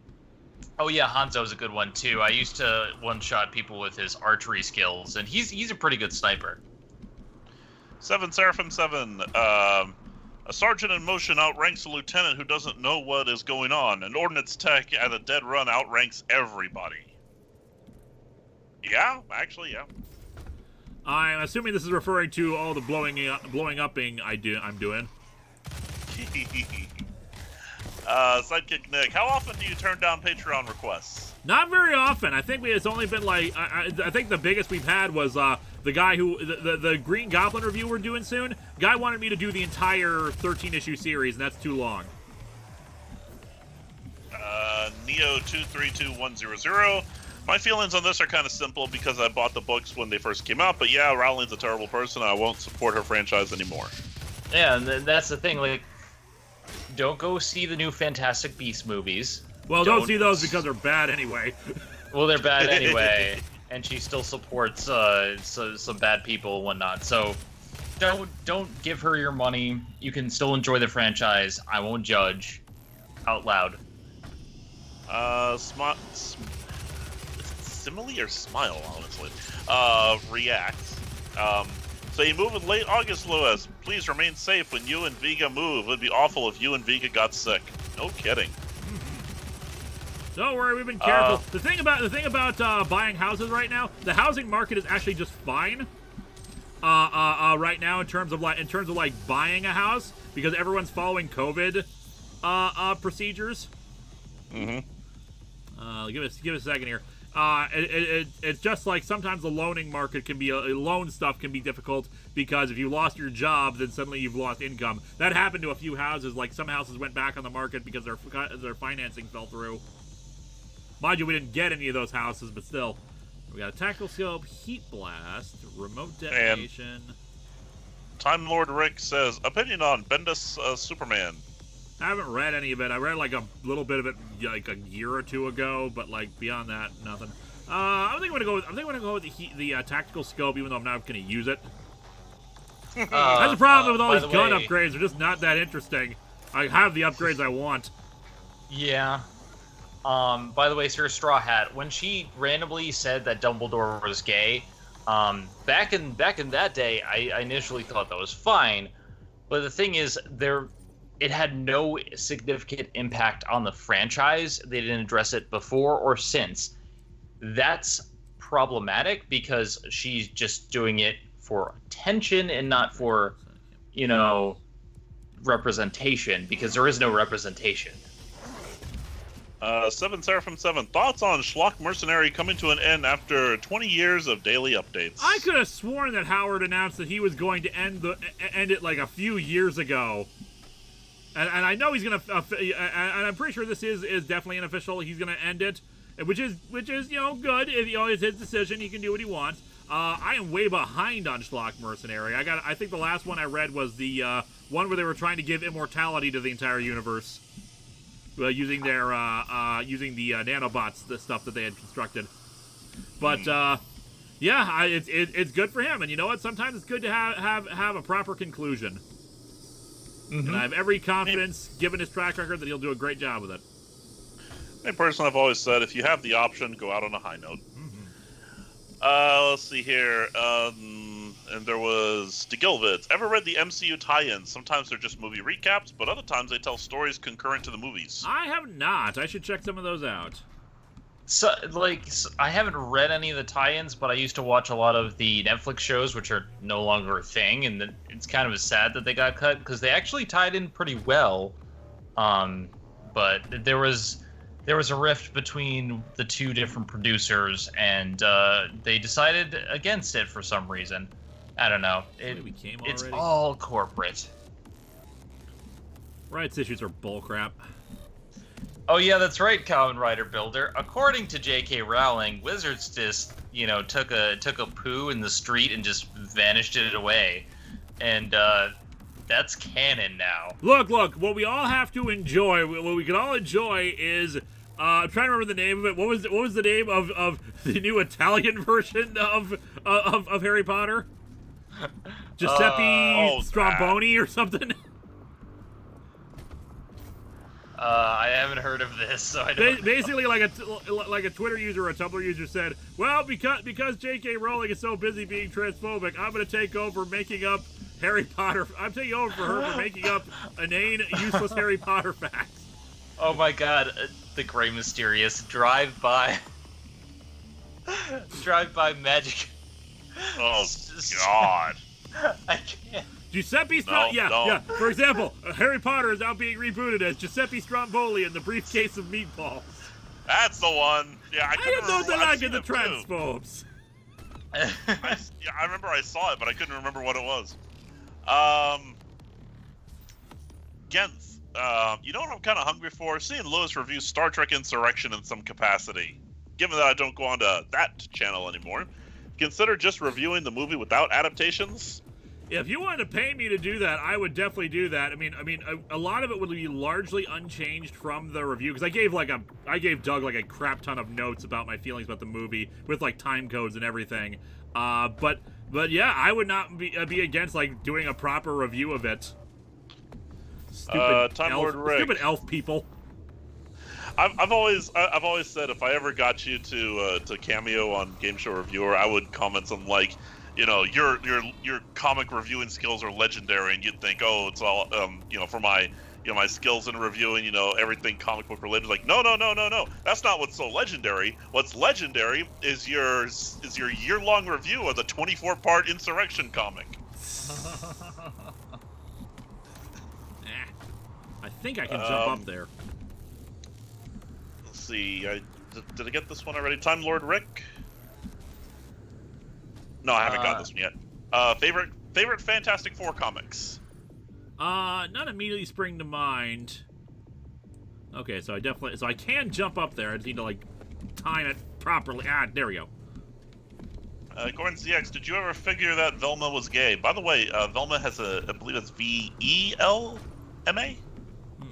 C: Oh yeah, Hanzo's a good one too. I used to one-shot people with his archery skills, and he's a pretty good sniper.
B: 7 Seraphim 7. A sergeant in motion outranks a lieutenant who doesn't know what is going on. An ordnance tech at a dead run outranks everybody. Yeah, actually, yeah.
A: I'm assuming this is referring to all the blowing upping I'm doing.
B: Sidekick Nick, how often do you turn down Patreon requests?
A: Not very often. I think it's only been like I think the biggest we've had was the guy who the Green Goblin review we're doing soon. Guy wanted me to do the entire 13-issue series, and that's too long.
B: Neo232100. My feelings on this are kind of simple because I bought the books when they first came out, but yeah, Rowling's a terrible person. I won't support her franchise anymore.
C: Yeah, and that's the thing. Like, don't go see the new Fantastic Beasts movies.
A: Well, don't see those because they're bad anyway.
C: Well, they're bad anyway, and she still supports some bad people and whatnot. So don't give her your money. You can still enjoy the franchise. I won't judge out loud.
B: Simile or Smile, honestly. Reacts. So you move in late August, Lewis. Please remain safe when you and Vega move. It would be awful if you and Vega got sick. No kidding.
A: Don't worry, we've been careful. The thing about buying houses right now, the housing market is actually just fine. Right now in terms of like buying a house, because everyone's following COVID procedures.
B: Mm-hmm.
A: Give us a second here. It's just like sometimes the loaning market can be loan stuff can be difficult because if you lost your job, then suddenly you've lost income. That happened to a few houses. Like some houses went back on the market because their financing fell through. Mind you, we didn't get any of those houses, but still, we got a tactical scope, heat blast, remote detonation.
B: Time Lord Rick says opinion on Bendis Superman.
A: I haven't read any of it. I read like a little bit of it like a year or two ago, but like beyond that, nothing. I think I'm gonna go with the tactical scope, even though I'm not gonna use it. That's the problem with all these gun upgrades. They're just not that interesting. I have the upgrades I want.
C: Yeah. By the way, Sir Straw Hat, when she randomly said that Dumbledore was gay, back in that day, I initially thought that was fine, but the thing is, it had no significant impact on the franchise. They didn't address it before or since. That's problematic because she's just doing it for attention and not for, representation, because there is no representation.
B: 7 Seraphim 7. Thoughts on Schlock Mercenary coming to an end after 20 years of daily updates?
A: I could have sworn that Howard announced that he was going to end it like a few years ago. And I know he's gonna, and I'm pretty sure this is definitely unofficial. He's gonna end it, which is good. If it's his decision, he can do what he wants. I am way behind on Schlock Mercenary. I think the last one I read was the one where they were trying to give immortality to the entire universe, using the nanobots, the stuff that they had constructed. But yeah, it's good for him. And you know what? Sometimes it's good to have a proper conclusion. Mm-hmm. And I have every confidence, given his track record, that he'll do a great job with it.
B: Me personally, I've always said, if you have the option, go out on a high note.
A: Mm-hmm.
B: Let's see here. And there was DeGilvitz. Ever read the MCU tie-ins? Sometimes they're just movie recaps, but other times they tell stories concurrent to the movies.
A: I have not. I should check some of those out.
C: So, I haven't read any of the tie-ins, but I used to watch a lot of the Netflix shows, which are no longer a thing, and it's kind of sad that they got cut, because they actually tied in pretty well. But there was a rift between the two different producers, and they decided against it for some reason. I don't know. It's all corporate.
A: Rights issues are bullcrap.
C: Oh yeah, that's right, Kamen Rider Builder. According to J.K. Rowling, Wizards just, took a poo in the street and just vanished it away, and that's canon now.
A: Look! What we all have to enjoy, what we can all enjoy is, I'm trying to remember the name of it. What was the name of the new Italian version of Harry Potter? Giuseppe Stromboni or something.
C: I haven't heard of this, so I don't.
A: Basically, like a Twitter user or a Tumblr user said, well, because J.K. Rowling is so busy being transphobic, I'm going to take over making up Harry Potter. I'm taking over for her for making up inane, useless Harry Potter facts.
C: Oh my God, the Great Mysterious drive-by magic.
B: Oh God!
C: I can't.
A: Giuseppe Stromboli. Yeah. For example, Harry Potter is now being rebooted as Giuseppe Stromboli in the briefcase of meatballs.
B: That's the one. Yeah, I
A: am not the like of the transphobes.
B: I remember I saw it, but I couldn't remember what it was. Genth, you know what I'm kind of hungry for? Seeing Lewis review Star Trek Insurrection in some capacity. Given that I don't go onto that channel anymore, consider just reviewing the movie without adaptations.
A: If you wanted to pay me to do that, I would definitely do that. I mean, a lot of it would be largely unchanged from the review, because I gave Doug like a crap ton of notes about my feelings about the movie with like time codes and everything. But yeah, I would not be against like doing a proper review of it. Stupid elf people.
B: I've always said if I ever got you to cameo on Game Show Reviewer, I would comment something like, your comic reviewing skills are legendary, and you'd think, oh, it's all for my my skills in reviewing everything comic book related. Like, no, that's not what's so legendary. What's legendary is your year-long review of the 24-part Insurrection comic.
A: I think I can jump up there.
B: Let's see. Did I get this one already? Time Lord Rick? No, I haven't got this one yet. Favorite Fantastic Four comics?
A: Not immediately spring to mind. Okay, so I can jump up there. I just need to, like, time it properly. There we go.
B: Gordon ZX, did you ever figure that Velma was gay? By the way, Velma has I believe it's V-E-L-M-A?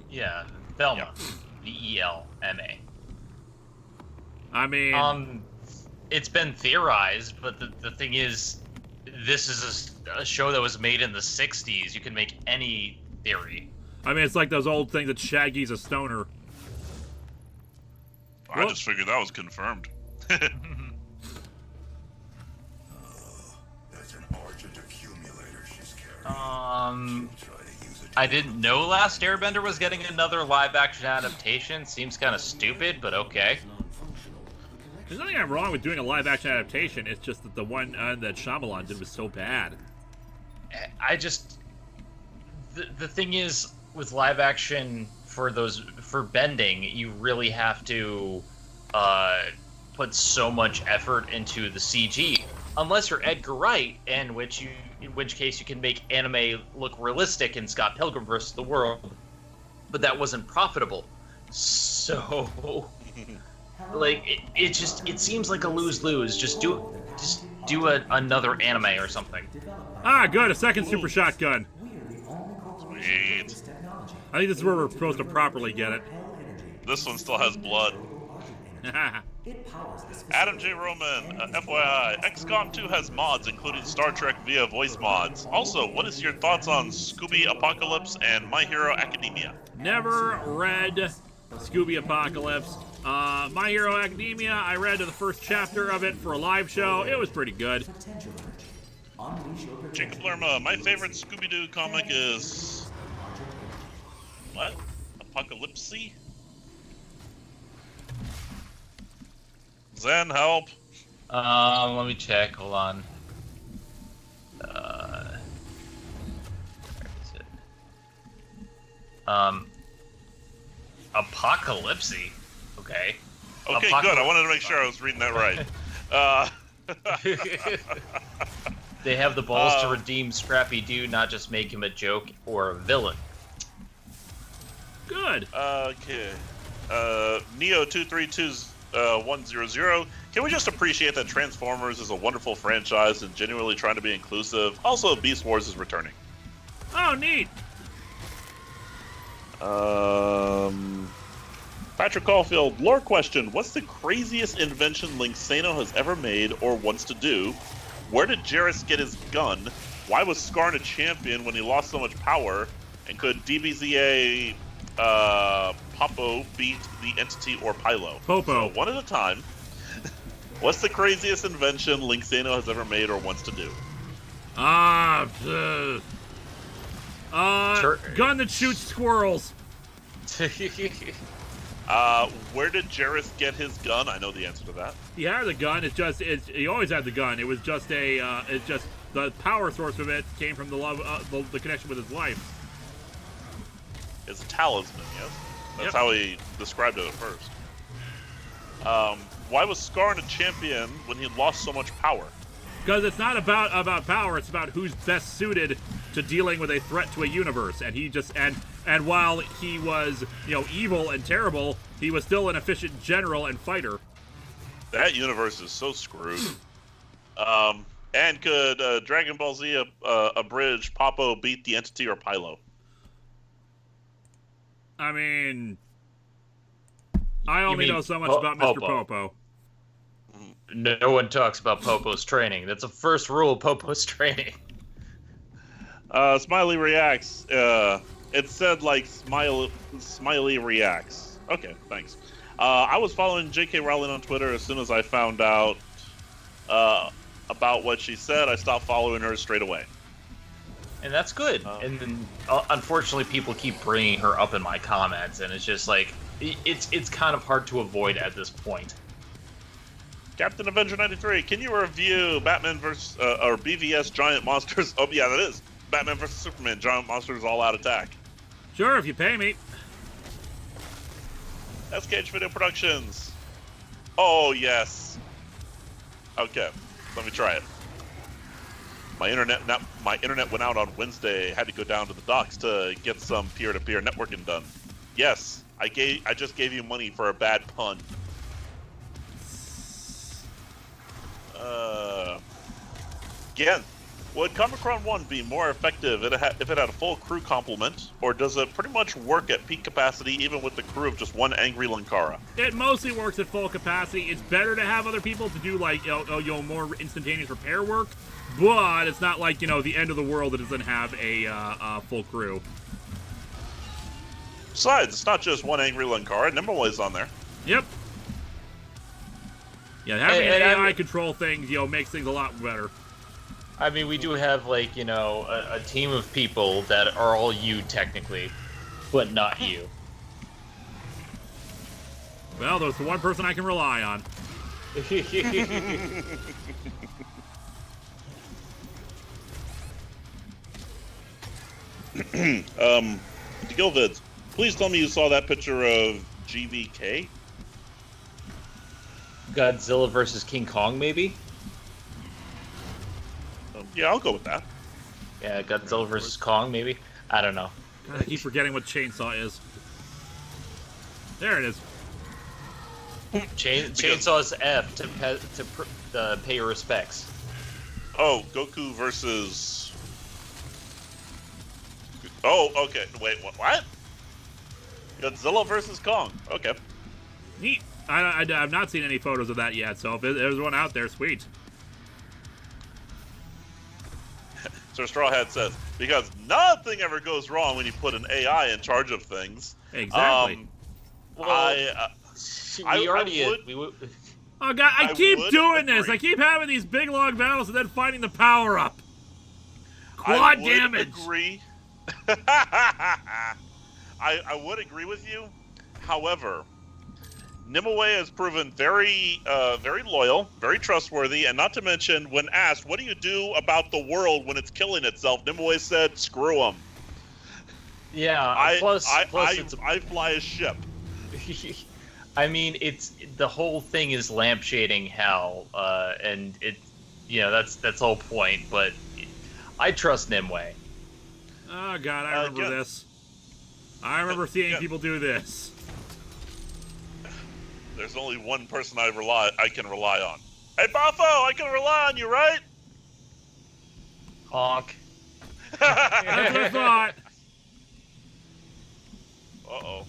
C: Yeah, Velma. V-E-L-M-A.
A: I mean...
C: It's been theorized, but the thing is, this is a show that was made in the 60s. You can make any theory.
A: I mean, it's like those old things that Shaggy's a stoner.
B: I just figured that was confirmed.
D: There's an Argent accumulator she's carrying.
C: I didn't know Last Airbender was getting another live-action adaptation. Seems kind of stupid, but okay.
A: There's nothing wrong with doing a live-action adaptation. It's just that the one that Shyamalan did was so bad.
C: The thing is, with live-action for bending, you really have to put so much effort into the CG. Unless you're Edgar Wright, in which case you can make anime look realistic in Scott Pilgrim vs. the World, but that wasn't profitable. So, like, it seems like a lose-lose. Just do another anime or something.
A: Good, a second super shotgun.
B: Sweet.
A: I think this is where we're supposed to properly get it.
B: This one still has blood. Adam J. Roman, FYI, XCOM 2 has mods, including Star Trek via voice mods. Also, what is your thoughts on Scooby Apocalypse and My Hero Academia?
A: Never read Scooby Apocalypse. My Hero Academia, I read the first chapter of it for a live show. It was pretty good.
B: Jacob Lerma, my favorite Scooby-Doo comic is... What? Apocalypse? Zen, help.
C: Let me check. Hold on. Where is it? Apocalypse. Okay.
B: Okay, good. I wanted to make sure I was reading that right.
C: They have the balls to redeem Scrappy Doo, not just make him a joke or a villain.
A: Good.
B: Okay. Neo232100. Can we just appreciate that Transformers is a wonderful franchise and genuinely trying to be inclusive? Also, Beast Wars is returning.
A: Oh, neat.
B: Patrick Caulfield, lore question. What's the craziest invention Linksano has ever made or wants to do? Where did Jarrus get his gun? Why was Skarn a champion when he lost so much power? And could DBZA Popo beat the Entity or Pylo?
A: Popo.
B: So one at a time. What's the craziest invention Linksano has ever made or wants to do?
A: Gun that shoots squirrels.
B: Where did Jarrus get his gun? I know the answer to that.
A: He had the gun. He always had the gun. It was just the power source of it came from the love, the connection with his wife.
B: It's a talisman, yes? That's how he described it at first. Why was Skarn a champion when he lost so much power?
A: Because it's not about power. It's about who's best suited to dealing with a threat to a universe. And he just and while he was evil and terrible, he was still an efficient general and fighter.
B: That universe is so screwed. And could Dragon Ball Z abridged Popo beat the Entity or Pylo?
A: I mean, I only know so much about Mr. Popo.
C: No one talks about Popo's training. That's the first rule of Popo's training.
B: Smiley reacts. It said like Smiley reacts. Okay, thanks. I was following J.K. Rowling on Twitter as soon as I found out about what she said. I stopped following her straight away.
C: And that's good. And then, unfortunately, people keep bringing her up in my comments, and it's just like it's kind of hard to avoid at this point.
B: Captain Avenger 93, can you review Batman vs. Or BVS Giant Monsters? Oh yeah, that is Batman vs. Superman Giant Monsters All Out Attack.
A: Sure, if you pay me.
B: SKH Video Productions. Oh, yes. Okay, let me try it. My internet went out on Wednesday. Had to go down to the docks to get some peer-to-peer networking done. Yes, I just gave you money for a bad pun. Again, would Comic-Con 1 be more effective if it had a full crew complement, or does it pretty much work at peak capacity even with the crew of just one angry Linkara?
A: It mostly works at full capacity. It's better to have other people to do like more instantaneous repair work, but it's not like the end of the world that doesn't have a full crew.
B: Besides, it's not just one angry Linkara. Nimue on there.
A: Yep. Yeah, having an AI control things makes things a lot better.
C: I mean, we do have like a team of people that are all you technically, but not you.
A: Well, there's the one person I can rely on.
B: To go vids, please tell me you saw that picture of GVK?
C: Godzilla versus King Kong, maybe?
B: Yeah, I'll go with that.
C: Yeah, Godzilla versus Kong, maybe? I don't know.
A: God, I keep forgetting what chainsaw is. There it is.
C: Chainsaw's F to pay your respects.
B: Oh, Goku versus... Oh, okay. Wait, what? Godzilla versus Kong. Okay.
A: Neat. I've not seen any photos of that yet, so if there's one out there, sweet.
B: So Straw Hat says, because nothing ever goes wrong when you put an AI in charge of things.
A: Exactly. Oh god, I keep doing this. I keep having these big long battles and then finding the power up. Quad damage.
B: Agree. I would agree with you. However, Nimue has proven very loyal, very trustworthy, and not to mention, when asked, what do you do about the world when it's killing itself, Nimue said, screw them.
C: Yeah, plus
B: I fly a ship.
C: I mean, the whole thing is lampshading hell, and that's the whole point, but I trust Nimue.
A: Oh god, I remember this. I remember seeing people do this.
B: There's only one person I can rely on. Hey, Bafo, I can rely on you, right?
C: Honk.
A: That's what I thought.
B: Uh-oh.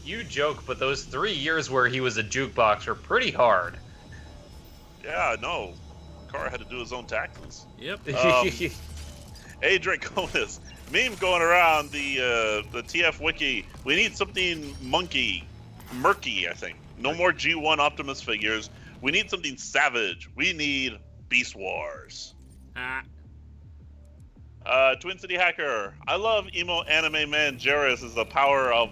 C: You joke, but those 3 years where he was a jukebox were pretty hard.
B: Yeah, I know. Car had to do his own taxes.
A: Yep.
B: Hey, Draconis. Meme going around the TF wiki. We need something murky, I think. No more G1 Optimus figures. We need something savage. We need Beast Wars. Twin City Hacker. I love emo anime man Jarrus as the power of.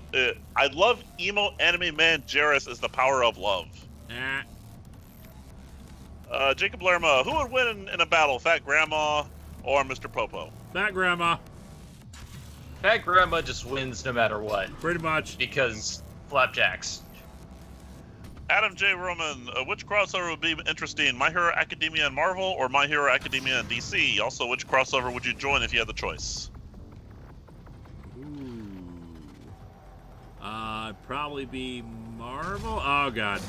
B: I love emo anime man Jarrus as the power of love. Jacob Lerma. Who would win in a battle, Fat Grandma or Mr. Popo?
A: Fat Grandma.
C: Fat Grandma just wins no matter what.
A: Pretty much.
C: Because flapjacks.
B: Adam J. Roman, which crossover would be interesting? My Hero Academia and Marvel, or My Hero Academia and DC? Also, which crossover would you join if you had the choice?
A: Ooh. Probably be Marvel? Oh, God.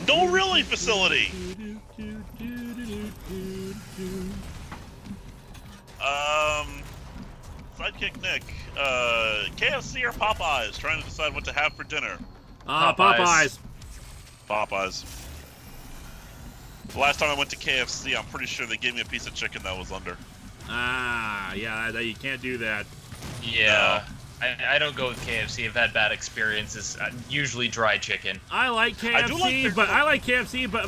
B: No, really, facility! Sidekick Nick, KFC or Popeyes? Trying to decide what to have for dinner.
A: Popeyes.
B: Popeyes. The last time I went to KFC, I'm pretty sure they gave me a piece of chicken that was under.
A: Yeah, you can't do that.
C: Yeah. No. I don't go with KFC. I've had bad experiences. Usually dry chicken.
A: I like KFC, but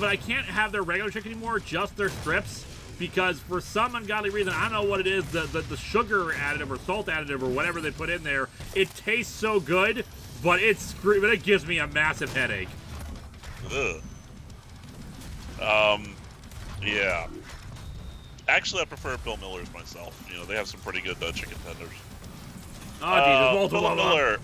A: I can't have their regular chicken anymore, just their strips. Because for some ungodly reason, I don't know what it is, the sugar additive or salt additive or whatever they put in there, it tastes so good, but it gives me a massive headache.
B: Ugh. Yeah. Actually, I prefer Bill Miller's myself. They have some pretty good chicken tenders.
A: Oh, Jesus, multiple
B: Philip
A: of them.
B: Miller.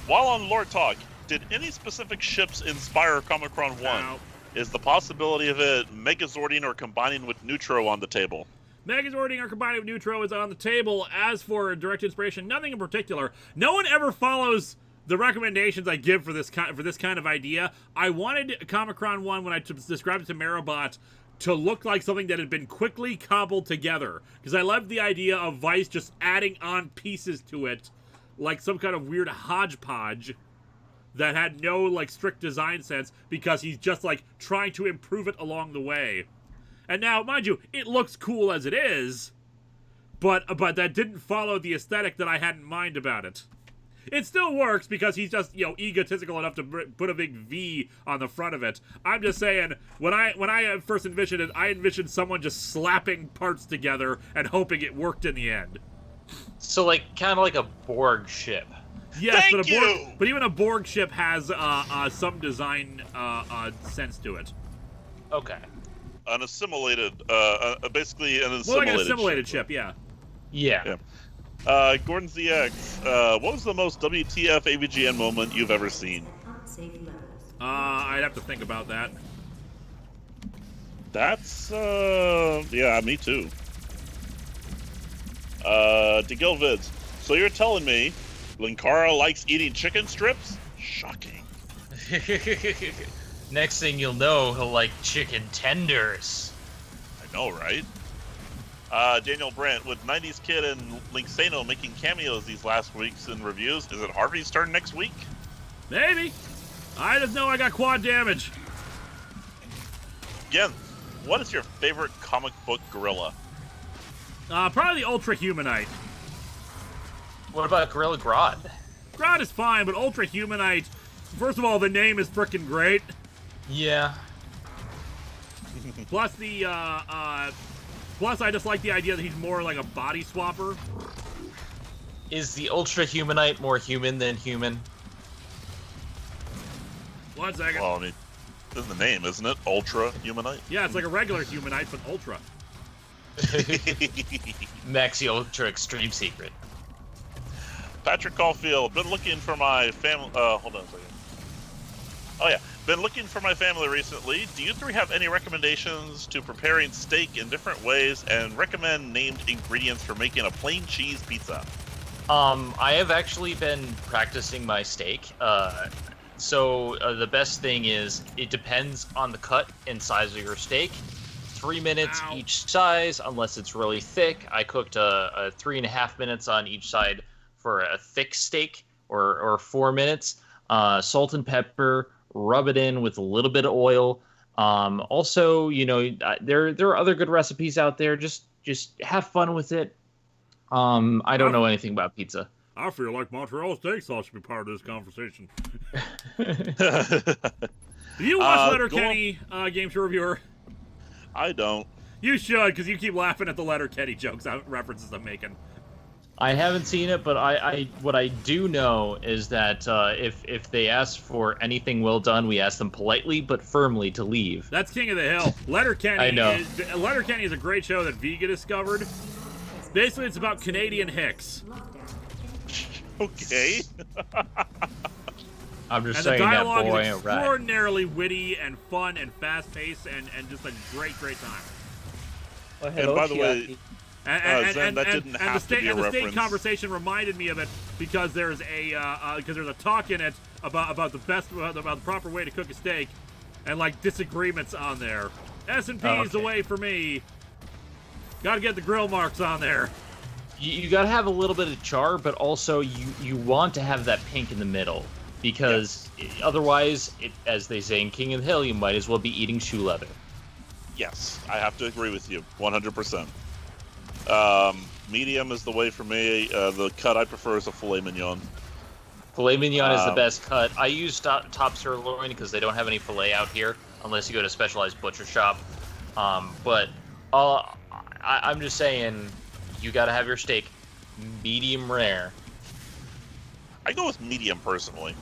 B: While on Lore Talk, did any specific ships inspire Comicron 1?
A: No.
B: Is the possibility of it Megazording or combining with Neutro on the table?
A: Megazording or combining with Neutro is on the table. As for direct inspiration, nothing in particular. No one ever follows the recommendations I give for this kind of idea. I wanted Comicron 1, when I described it to Maribot, to look like something that had been quickly cobbled together. Because I loved the idea of Vice just adding on pieces to it, like some kind of weird hodgepodge that had no, like, strict design sense, because he's just, like, trying to improve it along the way. And now, mind you, it looks cool as it is, but that didn't follow the aesthetic that I had in mind about it. It still works because he's just, egotistical enough to put a big V on the front of it. I'm just saying, when I first envisioned it, I envisioned someone just slapping parts together and hoping it worked in the end.
C: So, like, kind of like a Borg ship.
A: Yes,
B: Thank you!
A: But even a Borg ship has some design sense to it.
C: Okay.
B: An assimilated, basically an assimilated
A: Well, like an assimilated ship, yeah.
C: Yeah.
B: Gordon ZX, what was the most WTF AVGN moment you've ever seen?
A: I'd have to think about that.
B: That's, yeah, me too. DeGil Vids, so you're telling me Linkara likes eating chicken strips? Shocking.
C: Next thing you'll know, he'll like chicken tenders.
B: I know, right? Daniel Brandt, with 90s Kid and Linksano making cameos these last weeks in reviews, is it Harvey's turn next week?
A: Maybe. I just know I got quad damage.
B: Again, what is your favorite comic book gorilla?
A: Probably the Ultra Humanite.
C: What about Gorilla Grodd?
A: Grodd is fine, but Ultra Humanite, first of all, the name is frickin' great.
C: Yeah.
A: Plus plus I just like the idea that he's more like a body swapper.
C: Is the Ultra Humanite more human than human?
A: 1 second.
B: Well, I mean, it's in the name, isn't it? Ultra Humanite?
A: Yeah, it's like a regular Humanite, but Ultra.
C: Maxi Ultra Extreme Secret.
B: Patrick Caulfield, been looking for my family. Hold on a second. Oh, yeah. Been looking for my family recently. Do you three have any recommendations to preparing steak in different ways and recommend named ingredients for making a plain cheese pizza?
C: I have actually been practicing my steak. So the best thing is it depends on the cut and size of your steak. 3 minutes
A: Ow.
C: each size, unless it's really thick. I cooked a 3.5 minutes on each side for a thick steak, or 4 minutes. Salt and pepper, rub it in with a little bit of oil. Also, there are other good recipes out there. Just have fun with it. I don't know anything about pizza.
A: I feel like Montreal steak sauce should be part of this conversation. Do you watch Letterkenny, Game Show Reviewer?
B: I don't.
A: You should, because you keep laughing at the Letterkenny jokes, references I'm making.
C: I haven't seen it, but what I do know is that if they ask for anything well done, we ask them politely but firmly to leave.
A: That's King of the Hill. Letterkenny.
C: I know.
A: Letterkenny is a great show that Vega discovered. Basically, it's about Canadian hicks.
B: Okay.
C: I'm just
A: And the
C: saying that
A: dialogue
C: boy
A: is
C: ain't right.
A: extraordinarily witty and fun and fast-paced and just a great time.
E: Well,
B: And by the way, Zen, that didn't have to be a
A: the state
B: reference.
A: conversation reminded me of it because there's a talk in it about the proper way to cook a steak, and like disagreements on there. S&P is the
C: okay.
A: way for me. Got to get the grill marks on there.
C: You got to have a little bit of char, but also you want to have that pink in the middle, because otherwise, as they say in King of the Hill, you might as well be eating shoe leather.
B: Yes, I have to agree with you 100%. Medium is the way for me. The cut I prefer is a filet mignon.
C: Filet mignon is the best cut. I use top sirloin because they don't have any filet out here unless you go to a specialized butcher shop. But I'm just saying, you got to have your steak medium rare.
B: I go with medium personally.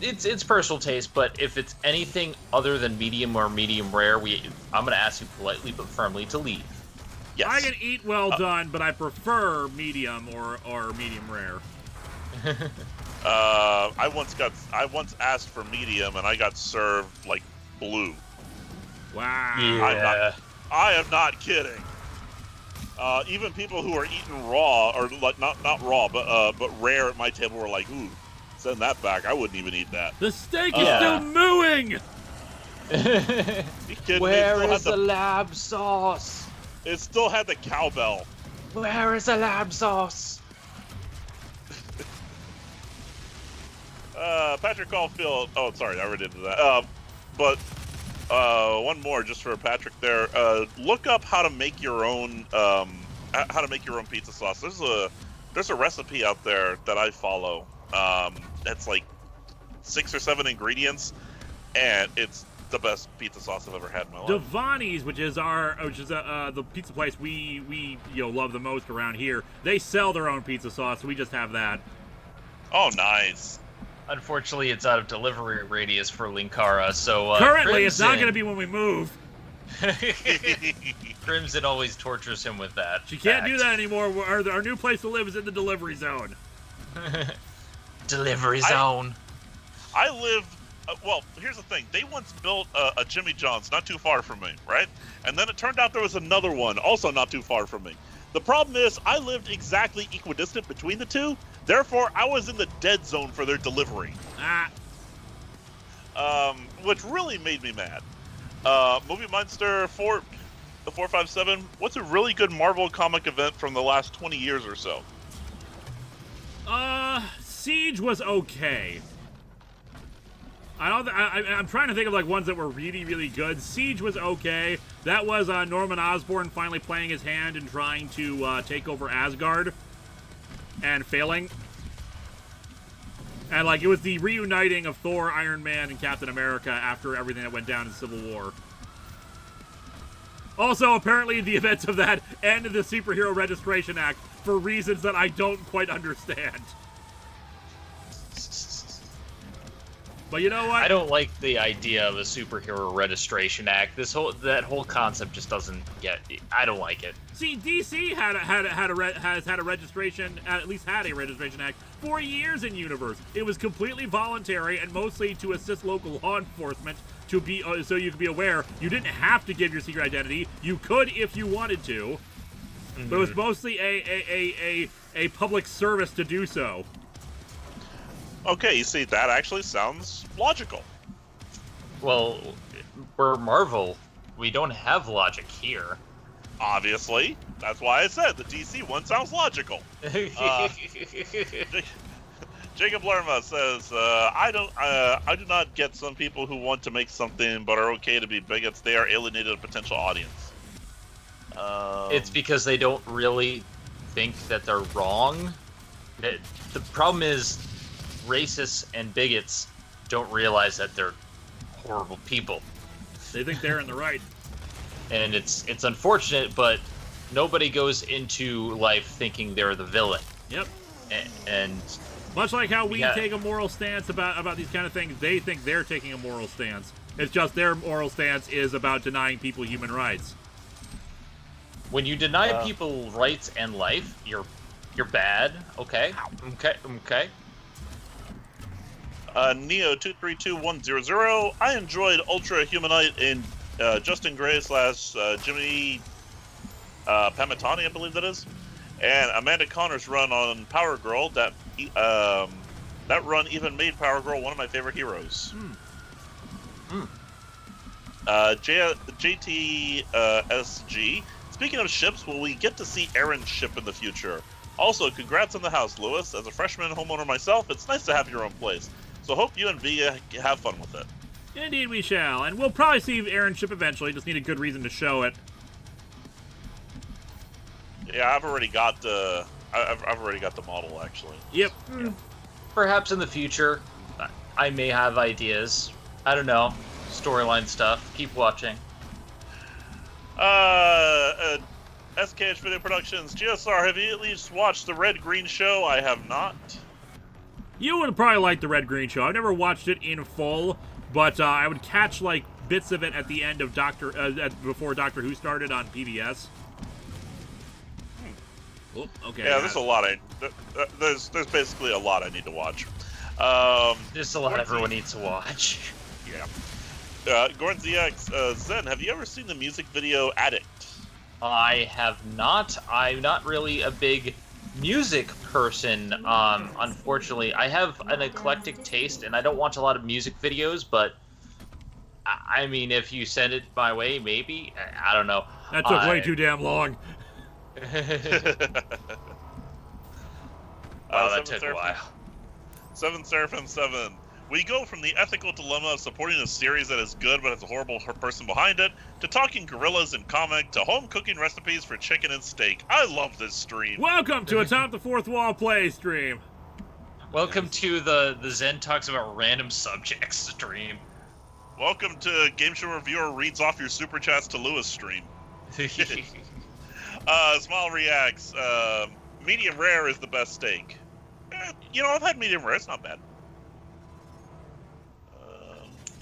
C: It's personal taste, but if it's anything other than medium or medium rare, I'm going to ask you politely but firmly to leave.
B: Yes.
A: I can eat well done, but I prefer medium or medium rare.
B: I once asked for medium and I got served like blue.
A: Wow.
C: Yeah.
B: I am not kidding. Even people who are eating raw, or like not raw, but rare at my table were like, "Ooh, send that back. I wouldn't even eat that."
A: The steak is still mooing.
B: You kidding me?
C: Where is the lab sauce?
B: It still had the cowbell.
C: Where is the lab sauce?
B: Patrick Caulfield. Oh, sorry, I already did that. But one more just for Patrick there. Look up how to make your own pizza sauce. There's a recipe out there that I follow. That's like 6 or 7 ingredients, and it's the best pizza sauce I've ever had in my life.
A: Devani's, which is the pizza place we love the most around here. They sell their own pizza sauce, so we just have that.
B: Oh, nice.
E: Unfortunately, it's out of delivery radius for Linkara, so
A: currently it's not going to be when we move.
E: Crimson always tortures him with that.
A: She can't do that anymore. Our new place to live is in the delivery zone.
E: Delivery zone.
B: I live. Well, here's the thing. They once built a Jimmy John's not too far from me, right? And then it turned out there was another one also not too far from me. The problem is I lived exactly equidistant between the two. Therefore, I was in the dead zone for their delivery. Which really made me mad. Movie Monster 457. What's a really good Marvel comic event from the last 20 years or so?
A: Siege was okay. I'm trying to think of like ones that were really, really good. Siege was okay. That was Norman Osborn finally playing his hand and trying to take over Asgard and failing. And like it was the reuniting of Thor, Iron Man, and Captain America after everything that went down in Civil War. Also, apparently the events of that ended the Superhero Registration Act for reasons that I don't quite understand. But you know what?
E: I don't like the idea of a Superhero Registration Act. That whole concept just doesn't get. I don't like it.
A: See, DC has had a registration, at least had a registration act for years in universe. It was completely voluntary and mostly to assist local law enforcement to be so you could be aware. You didn't have to give your secret identity. You could if you wanted to, but it was mostly a public service to do so.
B: Okay, you see, that actually sounds logical.
E: Well, we're Marvel. We don't have logic here.
B: Obviously. That's why I said the DC one sounds logical. Jacob Lerma says, I do not get some people who want to make something but are okay to be bigots. They are alienated a potential audience.
E: It's because they don't really think that they're wrong. The problem is racists and bigots don't realize that they're horrible people.
A: They think they're in the right.
E: And it's unfortunate, but nobody goes into life thinking they're the villain.
A: Yep.
E: And
A: much like how we take a moral stance about these kind of things, they think they're taking a moral stance. It's just their moral stance is about denying people human rights.
E: When you deny people rights and life, you're bad. Okay.
B: Neo232100. I enjoyed Ultra Humanite in Justin Gray / Jimmy Pamatani, I believe that is, and Amanda Connor's run on Power Girl. That run even made Power Girl one of my favorite heroes. JTSG. Speaking of ships, will we get to see Aaron's ship in the future? Also, congrats on the house, Lewis. As a freshman homeowner myself, it's nice to have your own place. So hope you and Via have fun with it.
A: Indeed we shall, and we'll probably see Aaron's ship eventually, just need a good reason to show it.
B: Yeah, I've already got the model, actually.
A: Yep.
C: Perhaps in the future, I may have ideas. I don't know. Storyline stuff. Keep watching.
B: SKH Video Productions. GSR, have you at least watched the Red Green Show? I have not.
A: You would probably like the Red Green Show. I've never watched it in full, but I would catch like bits of it at the end of before Doctor Who started on PBS. Oh, okay.
B: Yeah, there's a lot. There's basically a lot I need to watch.
E: There's a lot everyone needs to watch.
B: Yeah. Gorn ZX, Zen, have you ever seen the music video Addict?
E: I have not. I'm not really a big music person, unfortunately. I have an eclectic taste, and I don't watch a lot of music videos, but I mean, if you send it my way, maybe. I don't know.
A: That took way too damn long.
E: That took a while.
B: 7 Seraphim 7. We go from the ethical dilemma of supporting a series that is good but has a horrible person behind it, to talking gorillas and comic, to home cooking recipes for chicken and steak. I love this stream.
A: Welcome to Atop the Fourth Wall play stream.
E: Welcome to the Zen Talks About Random Subjects stream.
B: Welcome to Game Show Reviewer Reads Off Your Super Chats to Lewis stream. Smile reacts. Medium rare is the best steak. I've had medium rare. It's not bad.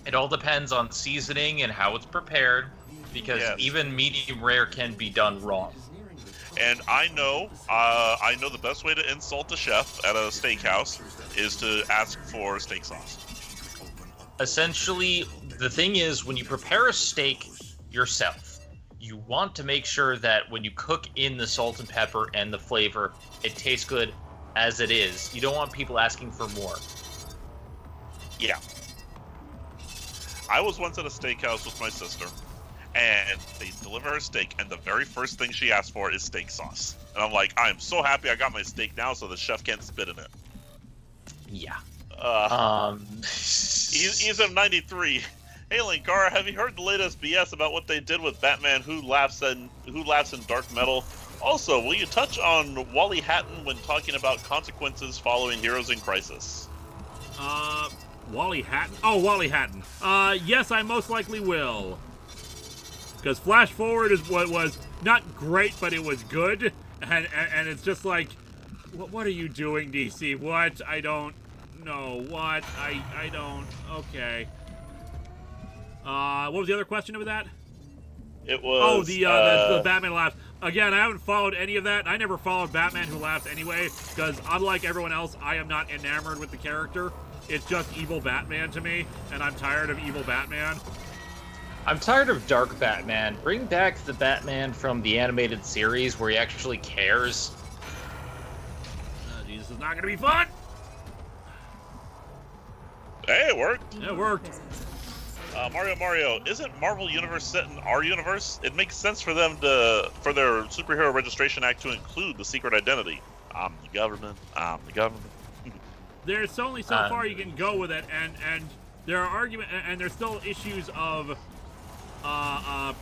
E: It all depends on seasoning and how it's prepared, because even medium rare can be done wrong.
B: And I know the best way to insult a chef at a steakhouse is to ask for steak sauce.
E: Essentially, the thing is, when you prepare a steak yourself, you want to make sure that when you cook in the salt and pepper and the flavor, it tastes good as it is. You don't want people asking for more.
B: Yeah. I was once at a steakhouse with my sister, and they deliver her steak, and the very first thing she asked for is steak sauce. And I'm like, I'm so happy I got my steak now so the chef can't spit in it.
E: Yeah.
B: ESM93. Hey Linkara, have you heard the latest BS about what they did with Batman Who Laughs in Dark Metal? Also, will you touch on Wally Hatton when talking about consequences following Heroes in Crisis?
A: Wally Hatton? Oh, Wally Hatton. Yes, I most likely will. Because Flash Forward is what was not great, but it was good. And it's just like, what are you doing, DC? What? I don't know. What? I don't. Okay. What was the other question of that?
B: It was...
A: the Batman Laughs. Again, I haven't followed any of that. I never followed Batman Who Laughs anyway, because unlike everyone else, I am not enamored with the character. It's just evil Batman to me, and I'm tired of evil Batman.
E: I'm tired of dark Batman. Bring back the Batman from the animated series where he actually cares.
A: Jesus, is not going to be fun!
B: Hey, it worked.
A: It worked.
B: Mario, isn't Marvel Universe set in our universe? It makes sense for them for their Superhero Registration Act to include the secret identity. I'm the government.
A: There's only so far you can go with it, and there are arguments, and there's still issues of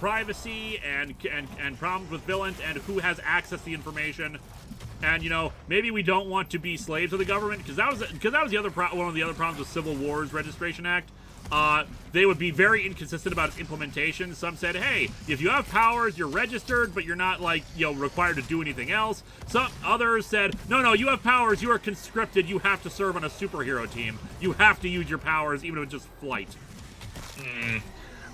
A: privacy and problems with villains and who has access to the information. And maybe we don't want to be slaves of the government, because that was the other one of the other problems with Civil War's Registration Act. They would be very inconsistent about its implementation. Some said, hey, if you have powers, you're registered, but you're not, required to do anything else. Some others said, no, you have powers, you are conscripted, you have to serve on a superhero team. You have to use your powers, even if it's just flight.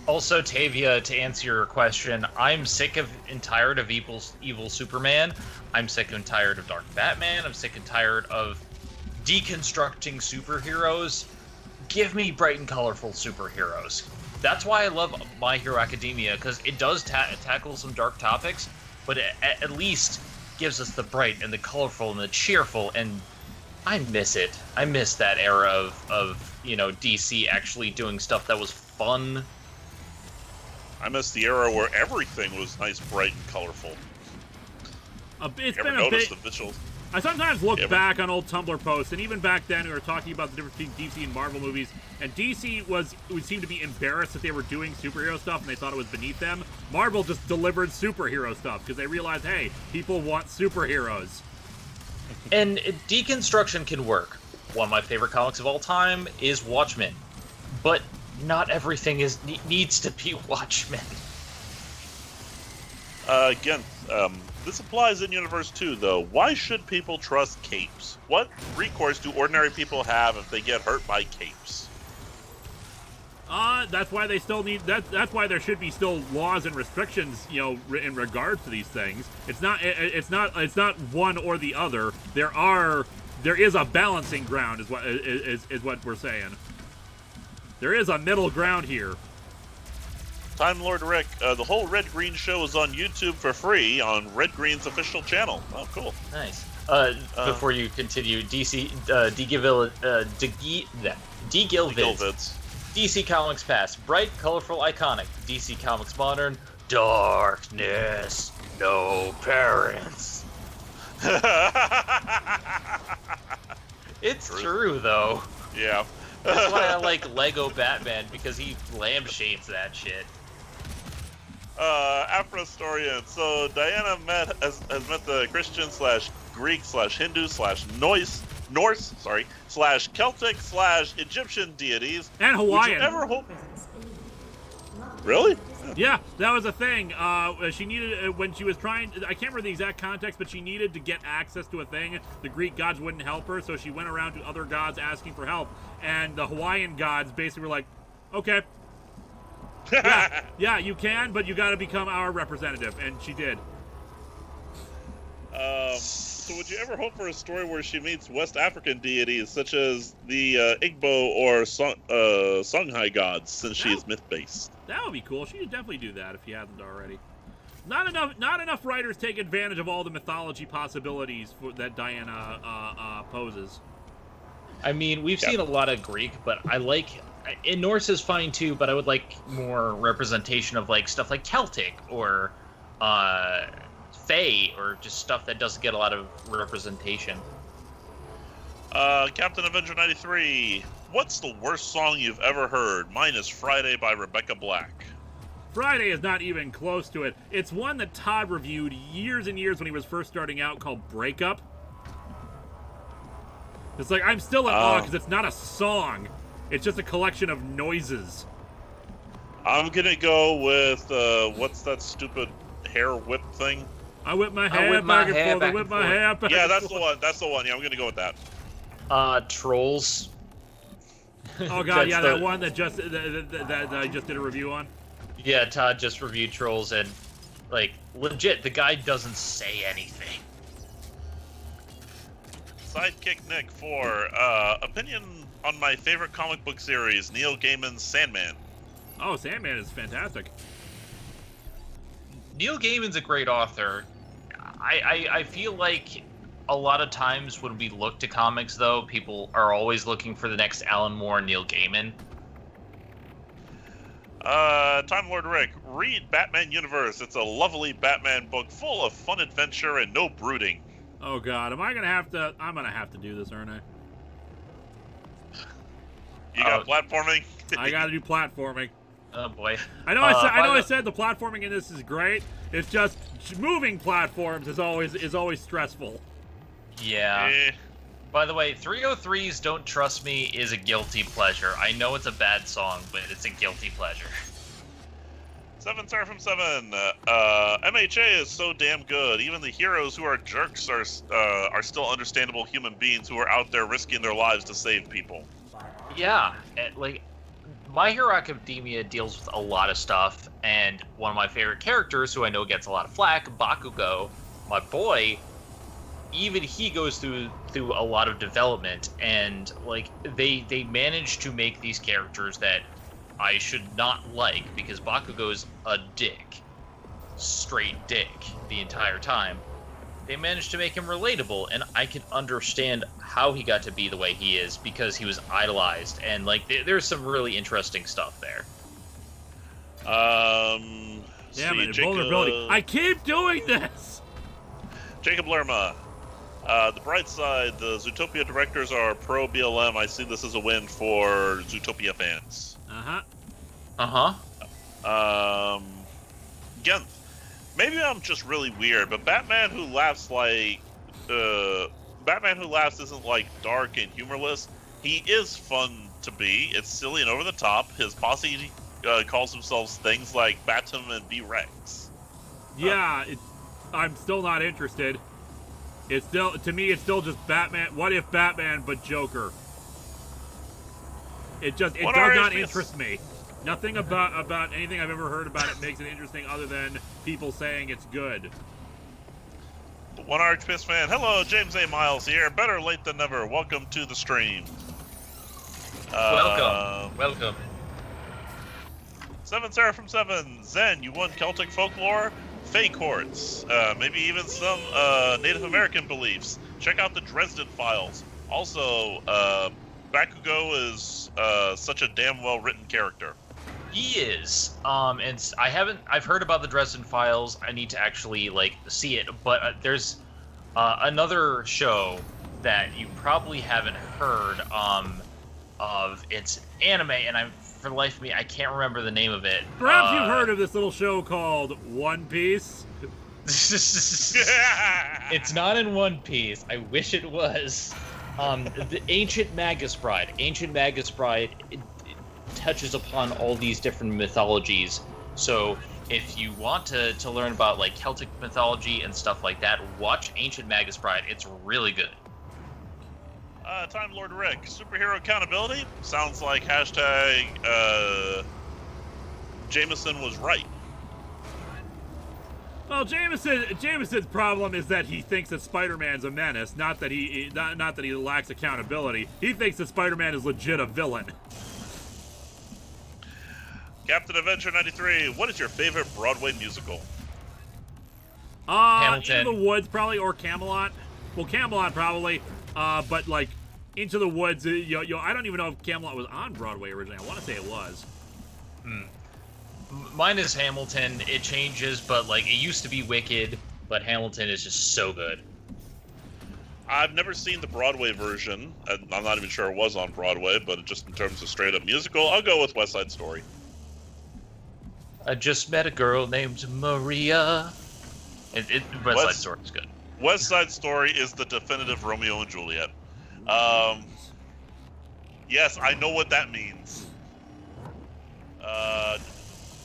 E: Also, Tavia, to answer your question, I'm sick and tired of evil Superman. I'm sick and tired of Dark Batman. I'm sick and tired of deconstructing superheroes. Give me bright and colorful superheroes. That's why I love My Hero Academia, because it does tackle some dark topics, but it at least gives us the bright and the colorful and the cheerful, and I miss it. I miss that era of DC actually doing stuff that was fun.
B: I miss the era where everything was nice, bright, and colorful.
A: It's
B: you
A: been
B: ever
A: a
B: noticed
A: bit...
B: the visuals?
A: I sometimes look back on old Tumblr posts, and even back then we were talking about the difference between DC and Marvel movies, and DC would seem to be embarrassed that they were doing superhero stuff and they thought it was beneath them. Marvel just delivered superhero stuff because they realized, hey, people want superheroes.
E: And deconstruction can work. One of my favorite comics of all time is Watchmen, but not everything needs to be Watchmen.
B: This applies in Universe 2, though. Why should people trust capes? What recourse do ordinary people have if they get hurt by capes?
A: That's why they still need that's why there should be still laws and restrictions, in regards to these things. It's not one or the other. There is a balancing ground is what we're saying. There is a middle ground here.
B: Time Lord Rick, the whole Red Green show is on YouTube for free on Red Green's official channel. Oh, cool.
E: Nice. Before you continue, Gilvids. DC Comics Past. Bright, colorful, iconic. DC Comics Modern. Darkness. No parents. It's true, though.
B: Yeah.
E: That's why I like Lego Batman, because he lampshades that shit.
B: Afro-historian. So Diana has met the Christian / Greek / Hindu / Norse, / Celtic / Egyptian deities.
A: And Hawaiian.
B: Would you ever hope... Really?
A: Yeah, that was a thing. She needed, when she was trying, I can't remember the exact context, but she needed to get access to a thing. The Greek gods wouldn't help her, so she went around to other gods asking for help. And the Hawaiian gods basically were like, okay. Yeah, you can, but you gotta become our representative. And she did.
B: So would you ever hope for a story where she meets West African deities such as the Igbo or Songhai gods, since she is myth-based?
A: That would be cool. She should definitely do that if she hasn't already. Not enough writers take advantage of all the mythology possibilities that Diana poses.
C: I mean, we've seen a lot of Greek, but in Norse is fine too, but I would like more representation of like stuff like Celtic or Fae, or just stuff that doesn't get a lot of representation.
B: Captain Avenger 93. What's the worst song you've ever heard? Mine is Friday by Rebecca Black.
A: Friday is not even close to it. It's one that Todd reviewed years and years when he was first starting out, called Breakup. It's like, I'm still in awe because it's not a song. It's just a collection of noises.
B: I'm gonna go with, what's that stupid hair whip thing?
A: I whip my hair back and forth. I whip my hair back.
B: Yeah, that's the one. That's the one. Yeah, I'm gonna go with that.
E: Trolls.
A: Oh god, yeah, that one that I just did a review on.
E: Yeah, Todd just reviewed Trolls, and like legit, the guy doesn't say anything.
B: Sidekick Nick 4. Opinion on my favorite comic book series, Neil Gaiman's Sandman.
A: Oh, Sandman is fantastic.
E: Neil Gaiman's a great author. I feel like a lot of times when we look to comics, though, people are always looking for the next Alan Moore, Neil Gaiman.
B: Time Lord Rick, read Batman Universe. It's a lovely Batman book full of fun adventure and no brooding.
A: Oh god, I'm gonna have to do this, aren't I?
B: You got platforming?
A: I gotta do platforming.
E: Oh boy.
A: I know I said the platforming in this is great. It's just moving platforms is always stressful.
E: Yeah. By the way, 303's Don't Trust Me is a guilty pleasure. I know it's a bad song, but it's a guilty pleasure.
B: 7 Star from 7. MHA is so damn good. Even the heroes who are jerks are still understandable human beings who are out there risking their lives to save people.
E: Yeah, like My Hero Academia deals with a lot of stuff, and one of my favorite characters, who I know gets a lot of flack, Bakugo, my boy, even he goes through a lot of development, and like they managed to make these characters that I should not like, because Bakugo's a dick, straight dick the entire time. They managed to make him relatable, and I can understand how he got to be the way he is because he was idolized, and like there's some really interesting stuff there.
A: Damn it, vulnerability. I keep doing this.
B: Jacob Lerma. The bright side, the Zootopia directors are pro BLM. I see this as a win for Zootopia fans. Again, maybe I'm just really weird, but Batman Who Laughs isn't like dark and humorless. He is fun to be. It's silly and over the top. His posse calls themselves things like Batum and B-Rex.
A: Yeah, I'm still not interested. To me, it's still just Batman. What if Batman but Joker? It does not interest me. Nothing about anything I've ever heard about it makes it interesting other than people saying it's good.
B: One RHPS fan. Hello, James A. Miles here. Better late than never. Welcome to the stream.
E: Welcome.
B: 7 Seraphim 7. Zen, you won Celtic folklore? Fey courts. Maybe even some Native American beliefs. Check out the Dresden Files. Also, Bakugo is such a damn well-written character.
E: He is. And I've heard about the Dresden Files. I need to actually, see it. But there's another show that you probably haven't heard of. It's anime, and for the life of me, I can't remember the name of it.
A: Perhaps you've heard of this little show called One Piece.
C: It's not in One Piece. I wish it was. The Ancient Magus Bride. Ancient Magus Bride it touches upon all these different mythologies. So if you want to learn about Celtic mythology and stuff like that, watch Ancient Magus Bride. It's really good.
B: Time Lord Rick, superhero accountability? Sounds like hashtag Jameson was right.
A: Well, Jameson's problem is that he thinks that Spider-Man's a menace, not that he lacks accountability. He thinks that Spider-Man is legit a villain.
B: Captain Adventure 93, what is your favorite Broadway musical?
E: Hamilton.
A: Into the Woods probably, or Camelot. Well, Camelot probably, but Into the Woods, I don't even know if Camelot was on Broadway originally. I want to say it was.
E: Mine is Hamilton. It changes, but it used to be Wicked, but Hamilton is just so good.
B: I've never seen the Broadway version. I'm not even sure it was on Broadway, but just in terms of straight up musical, I'll go with West Side Story.
E: I just met a girl named Maria. West Side Story is good.
B: West Side Story is the definitive Romeo and Juliet. Yes, I know what that means.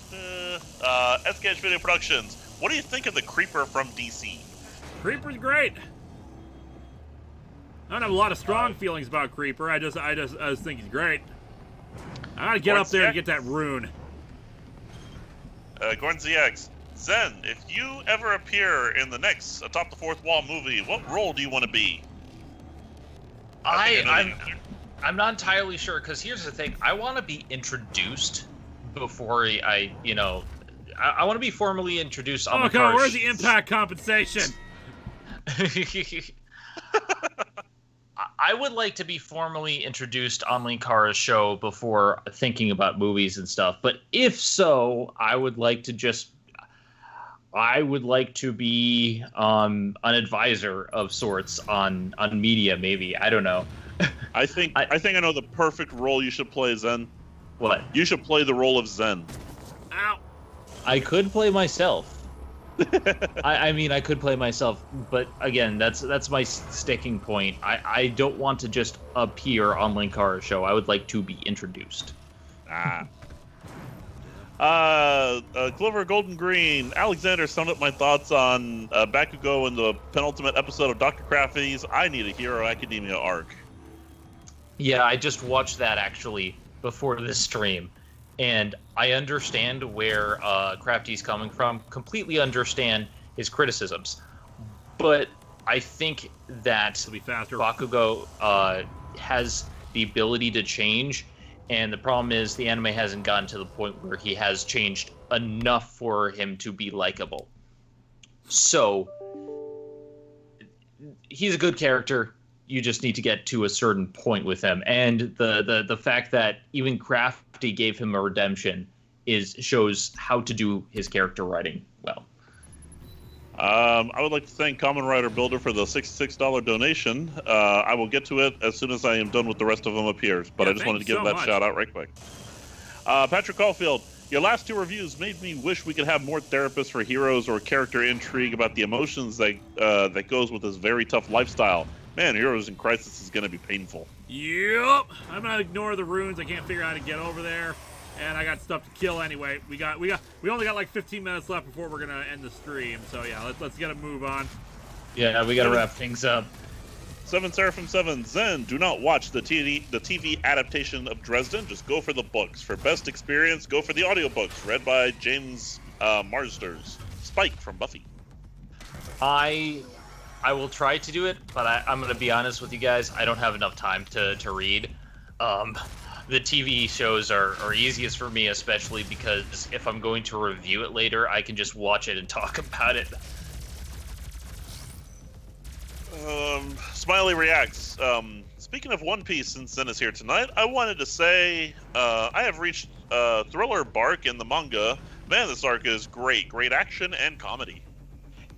B: SKH Video Productions. What do you think of the Creeper from DC?
A: Creeper's great. I don't have a lot of strong feelings about Creeper. I just think he's great. I gotta get up there and get that rune.
B: Gordon ZX. Zen, if you ever appear in the next Atop the Fourth Wall movie, what role do you want to be?
E: I'm not entirely sure, because here's the thing. I want to be introduced before I want to be formally introduced on the
A: God, where's the impact compensation?
E: I would like to be formally introduced on Linkara's show before thinking about movies and stuff. But if so, I would like to be an advisor of sorts on media, maybe. I don't know.
B: I think I know the perfect role you should play, Zen.
E: What?
B: You should play the role of Zen.
A: Ow.
C: I could play myself. I could play myself, but again, that's my sticking point. I don't want to just appear on Linkara's show. I would like to be introduced.
B: Clover Golden Green. Alexander summed up my thoughts on Bakugo in the penultimate episode of Dr. Crafty's I Need a Hero Academia arc.
E: Yeah, I just watched that actually before this stream, and I understand where Crafty's coming from. Completely understand his criticisms, but I think that Bakugo has the ability to change, and the problem is the anime hasn't gotten to the point where he has changed enough for him to be likable. So he's a good character. You just need to get to a certain point with him, and the fact that even Crafty gave him a redemption shows how to do his character writing well.
B: I would like to thank Common Rider Builder for the $66 donation. I will get to it as soon as I am done with the rest of them up here, but I just wanted to give that shout out right quick. Patrick Caulfield, your last 2 reviews made me wish we could have more therapists for heroes or character intrigue about the emotions that goes with this very tough lifestyle. Man, Heroes in Crisis is going to be painful.
A: Yep. I'm going to ignore the runes. I can't figure out how to get over there. And I got stuff to kill anyway. We only got like 15 minutes left before we're going to end the stream. So yeah, let's get a move on.
C: Yeah, we got to wrap things up.
B: Seven Seraphim 7, Zen, do not watch the TV adaptation of Dresden. Just go for the books. For best experience, go for the audiobooks, read by James Marsters. Spike from Buffy.
E: I will try to do it, but I'm going to be honest with you guys. I don't have enough time to read. The TV shows are easiest for me, especially because if I'm going to review it later, I can just watch it and talk about it.
B: Smiley reacts. Speaking of One Piece, since Zen is here tonight, I wanted to say I have reached Thriller Bark in the manga. Man, this arc is great. Great action and comedy.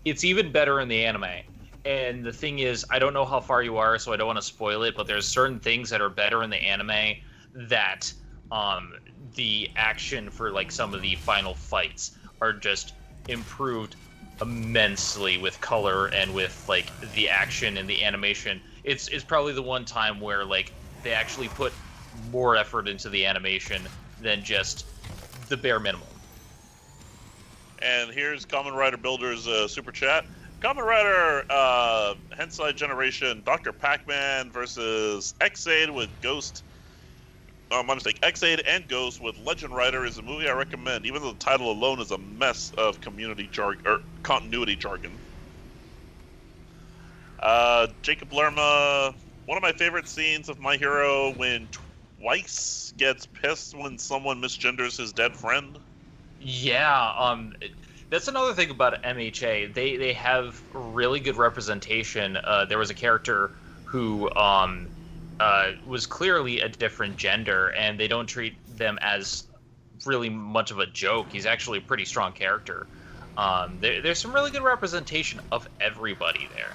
E: It's even better in the anime. And the thing is, I don't know how far you are, so I don't want to spoil it, but there's certain things that are better in the anime that the action for like some of the final fights are just improved immensely with color and with like the action and the animation. It's probably the one time where like they actually put more effort into the animation than just the bare minimum.
B: And here's Kamen Rider Builder's super chat. Kamen Rider Hensai Generation Dr. Pac-Man versus X-Aid with Ghost. My mistake. X-Aid and Ghost with Legend Rider is a movie I recommend, even though the title alone is a mess of continuity jargon. Jacob Lerma, one of my favorite scenes of My Hero when Twice gets pissed when someone misgenders his dead friend.
E: Yeah, that's another thing about MHA. They have really good representation. There was a character who was clearly a different gender, and they don't treat them as really much of a joke. He's actually a pretty strong character. There's some really good representation of everybody there.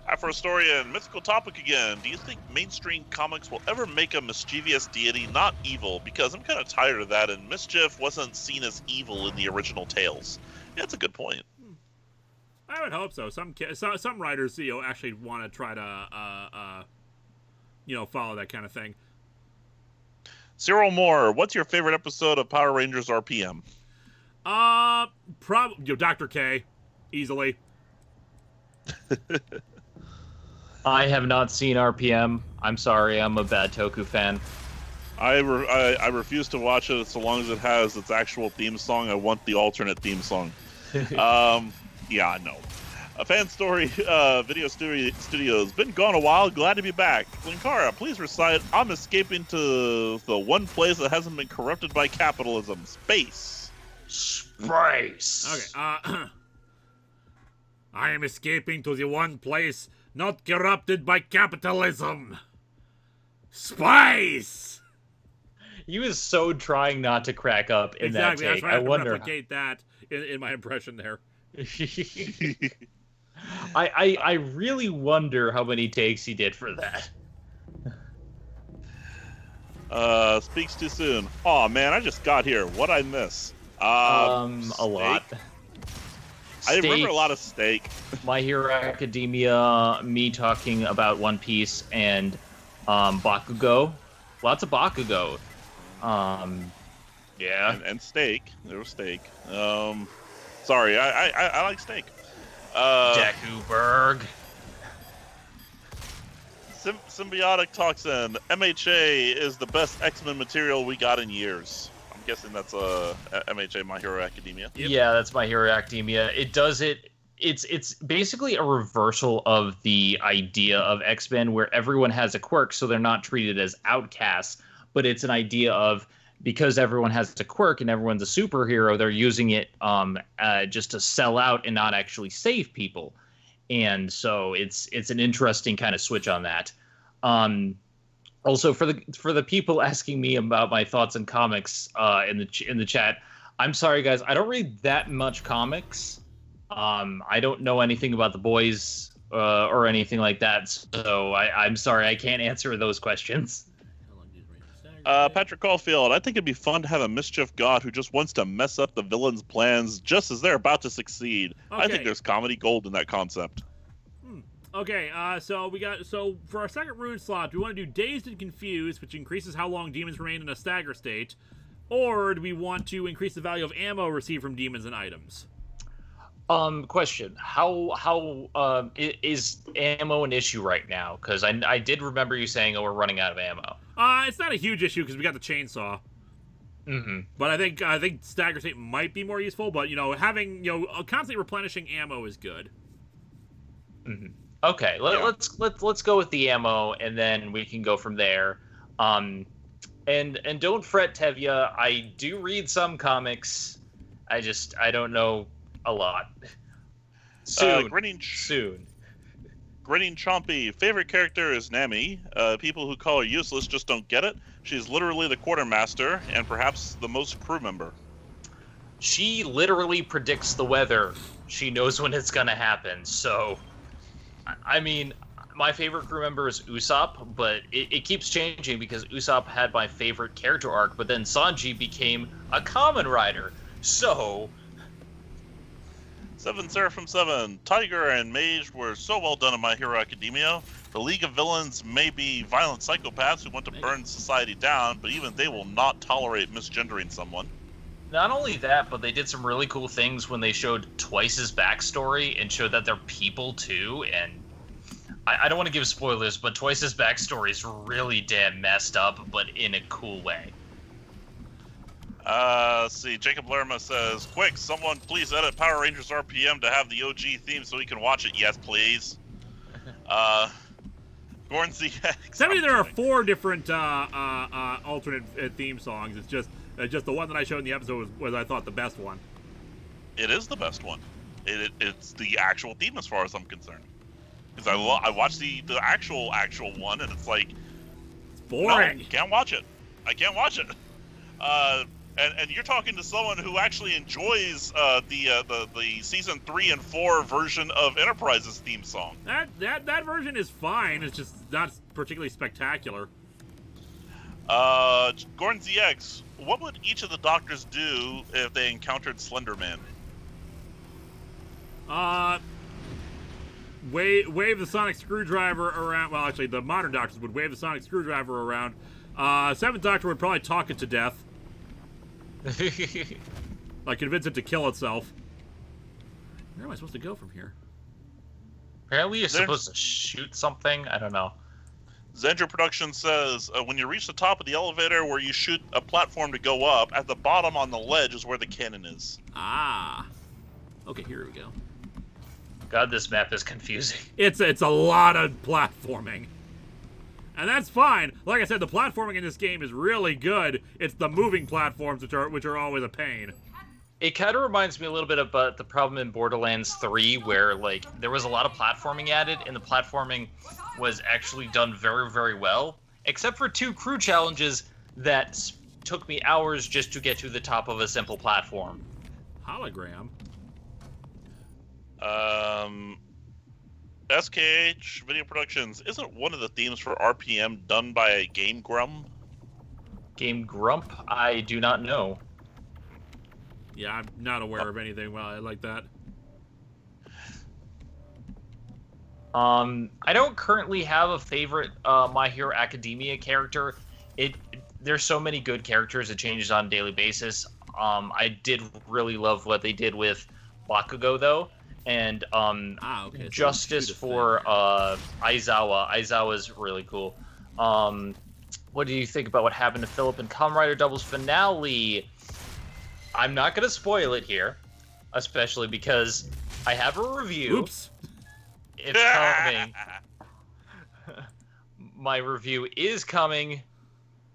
B: Afro Historian, mythical topic again. Do you think mainstream comics will ever make a mischievous deity not evil? Because I'm kind of tired of that, and mischief wasn't seen as evil in the original tales. Yeah, that's a good point.
A: I would hope so. Some writers, actually want to try to, follow that kind of thing.
B: Cyril Moore, what's your favorite episode of Power Rangers RPM?
A: Probably Dr. K, easily.
C: I have not seen RPM. I'm sorry, I'm a bad Toku fan.
B: I refuse to watch it so long as it has its actual theme song. I want the alternate theme song. Yeah, I know. A Fan Story Video Studios. Been gone a while. Glad to be back. Linkara, please recite, I'm escaping to the one place that hasn't been corrupted by capitalism. Space.
E: Space.
A: Okay, I am escaping to the one place not corrupted by capitalism. Space!
C: He was so trying not to crack up in that take.
A: That's why I
C: wonder.
A: replicate that in my impression there.
C: I really wonder how many takes he did for that.
B: Speaks too soon. Aw, man, I just got here. What'd I miss?
C: A lot.
B: I remember a lot of steak.
C: My Hero Academia, me talking about One Piece, and Bakugo. Lots of Bakugo. Yeah.
B: And steak. There was steak. Sorry, I like steak.
E: Dekuberg.
B: Symbiotic Toxin. MHA is the best X-Men material we got in years. I'm guessing that's MHA, My Hero Academia.
E: Yep.
C: Yeah, that's My Hero Academia. It's basically a reversal of the idea of X-Men where everyone has a quirk, so they're not treated as outcasts, but it's an idea of because everyone has a quirk and everyone's a superhero, they're using it just to sell out and not actually save people. And so it's an interesting kind of switch on that. Also, for the people asking me about my thoughts on comics in the chat, I'm sorry guys, I don't read that much comics. I don't know anything about the boys or anything like that, so I'm sorry I can't answer those questions.
B: Patrick Caulfield, I think it'd be fun to have a mischief god who just wants to mess up the villain's plans just as they're about to succeed.
A: Okay.
B: I think there's comedy gold in that concept.
A: Okay, so for our second rune slot, do we want to do Dazed and Confused, which increases how long demons remain in a stagger state, or do we want to increase the value of ammo received from demons and items?
E: Question: is ammo an issue right now? Because I did remember you saying, "Oh, we're running out of ammo."
A: It's not a huge issue because we got the chainsaw.
E: Mm-hmm.
A: But I think Stagger State might be more useful. But having constantly replenishing ammo is good.
E: Mm-hmm. Okay, let's go with the ammo, and then we can go from there. And don't fret, Tevya. I do read some comics. I don't know a lot. Soon.
B: Grinning Chompy. Favorite character is Nami. People who call her useless just don't get it. She's literally the quartermaster and perhaps the most crew member.
E: She literally predicts the weather. She knows when it's gonna happen. So, I mean, my favorite crew member is Usopp, but it keeps changing because Usopp had my favorite character arc, but then Sanji became a Kamen Rider. So...
B: 7 Seraphim 7. Tiger and Mage were so well done in My Hero Academia. The League of Villains may be violent psychopaths who want to burn society down, but even they will not tolerate misgendering someone.
E: Not only that, but they did some really cool things when they showed Twice's backstory and showed that they're people too. And I don't want to give spoilers, but Twice's backstory is really damn messed up, but in a cool way.
B: See, Jacob Lerma says, quick, someone please edit Power Rangers RPM to have the OG theme so we can watch it. Yes, please. Gorn ZX.
A: Tell me there are 4 different alternate theme songs. It's just the one that I showed in the episode was I thought the best one.
B: It is the best one. It's the actual theme as far as I'm concerned. Because I watched the actual one and it's like,
A: it's boring.
B: No, can't watch it. I can't watch it. And you're talking to someone who actually enjoys the season 3 and 4 version of Enterprise's theme song.
A: That version is fine. It's just not particularly spectacular.
B: Gordon ZX, what would each of the doctors do if they encountered Slender Man?
A: Wave the sonic screwdriver around. Well, actually, the modern doctors would wave the sonic screwdriver around. 7th Doctor would probably talk it to death. Like convince it to kill itself. Where am I supposed to go from here?
E: Apparently you're supposed to shoot something? I don't know.
B: Zendra Production says, when you reach the top of the elevator where you shoot a platform to go up, at the bottom on the ledge is where the cannon is.
A: Ah. Okay, here we go.
E: God, this map is confusing.
A: It's a lot of platforming. And that's fine. Like I said, the platforming in this game is really good. It's the moving platforms which are always a pain.
E: It kind of reminds me a little bit about the problem in Borderlands 3 where like there was a lot of platforming added and the platforming was actually done very, very well. Except for 2 crew challenges that took me hours just to get to the top of a simple platform.
A: Hologram?
B: SKH Video Productions, isn't one of the themes for RPM done by a Game Grump?
E: Game Grump? I do not know.
A: Yeah, I'm not aware of anything like that.
E: I don't currently have a favorite My Hero Academia character. There's so many good characters, it changes on a daily basis. I did really love what they did with Bakugo, though. And
A: okay, so
E: Justice for Aizawa. Aizawa's really cool. What do you think about what happened to Philip in Kamen Rider Double's finale? I'm not going to spoil it here, especially because I have a review.
A: Oops.
E: It's coming. My review is coming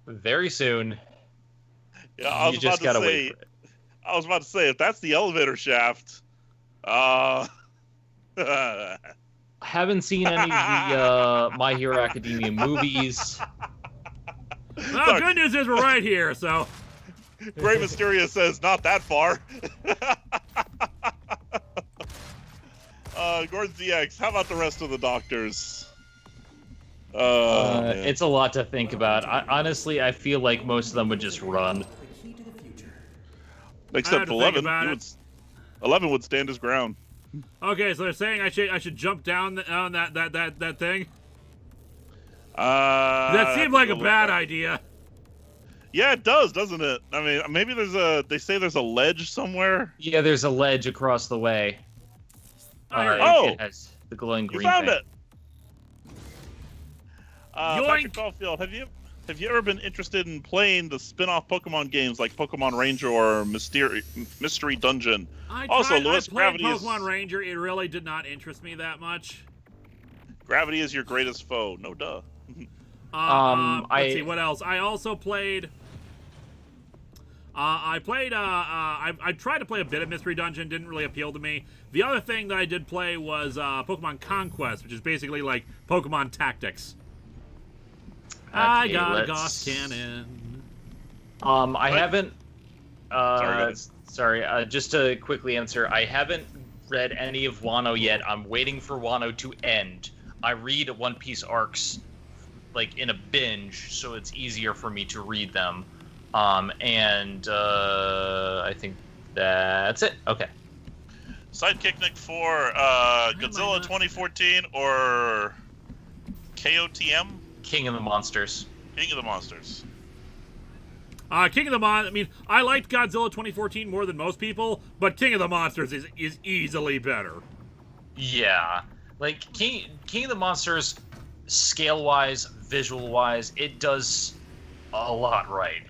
E: very soon.
B: Yeah, I was about to say, if that's the elevator shaft... I
E: haven't seen any of the My Hero Academia movies.
A: Well, good news is we're right here, so...
B: Gray Mysteria says, not that far. Gordon ZX, how about the rest of the doctors?
E: It's a lot to think about. Honestly, I feel like most of them would just run.
B: Except 11. 11 would stand his ground.
A: Okay, so they're saying I should jump down on that thing. That seemed like a bad idea.
B: Yeah, it does, doesn't it? I mean, maybe they say there's a ledge somewhere.
E: Yeah, there's a ledge across the way.
B: Oh!
C: It has the glowing
B: You
C: green
B: found
C: thing.
B: it. Patrick Caulfield, have you ever been interested in playing the spin-off Pokemon games like Pokemon Ranger or Mystery Dungeon?
A: I
B: Lewis,
A: played
B: Gravity
A: Pokemon Ranger. It really did not interest me that much.
B: Gravity is your greatest foe. No duh.
A: Let's see what else. I also played. I tried to play a bit of Mystery Dungeon. Didn't really appeal to me. The other thing that I did play was Pokemon Conquest, which is basically like Pokemon Tactics. I got a Gauss Cannon.
C: I haven't.
B: Sorry,
C: just to quickly answer, I haven't read any of Wano yet. I'm waiting for Wano to end. I read One Piece arcs like in a binge, so it's easier for me to read them. I think that's it. Okay.
B: Sidekick Nick 4, Godzilla 2014 or KOTM?
C: King of the Monsters.
B: King of the Monsters.
A: King of the Mon. I mean, I liked Godzilla 2014 more than most people, but King of the Monsters is easily better.
C: Yeah, like King of the Monsters, scale-wise, visual-wise, it does a lot right.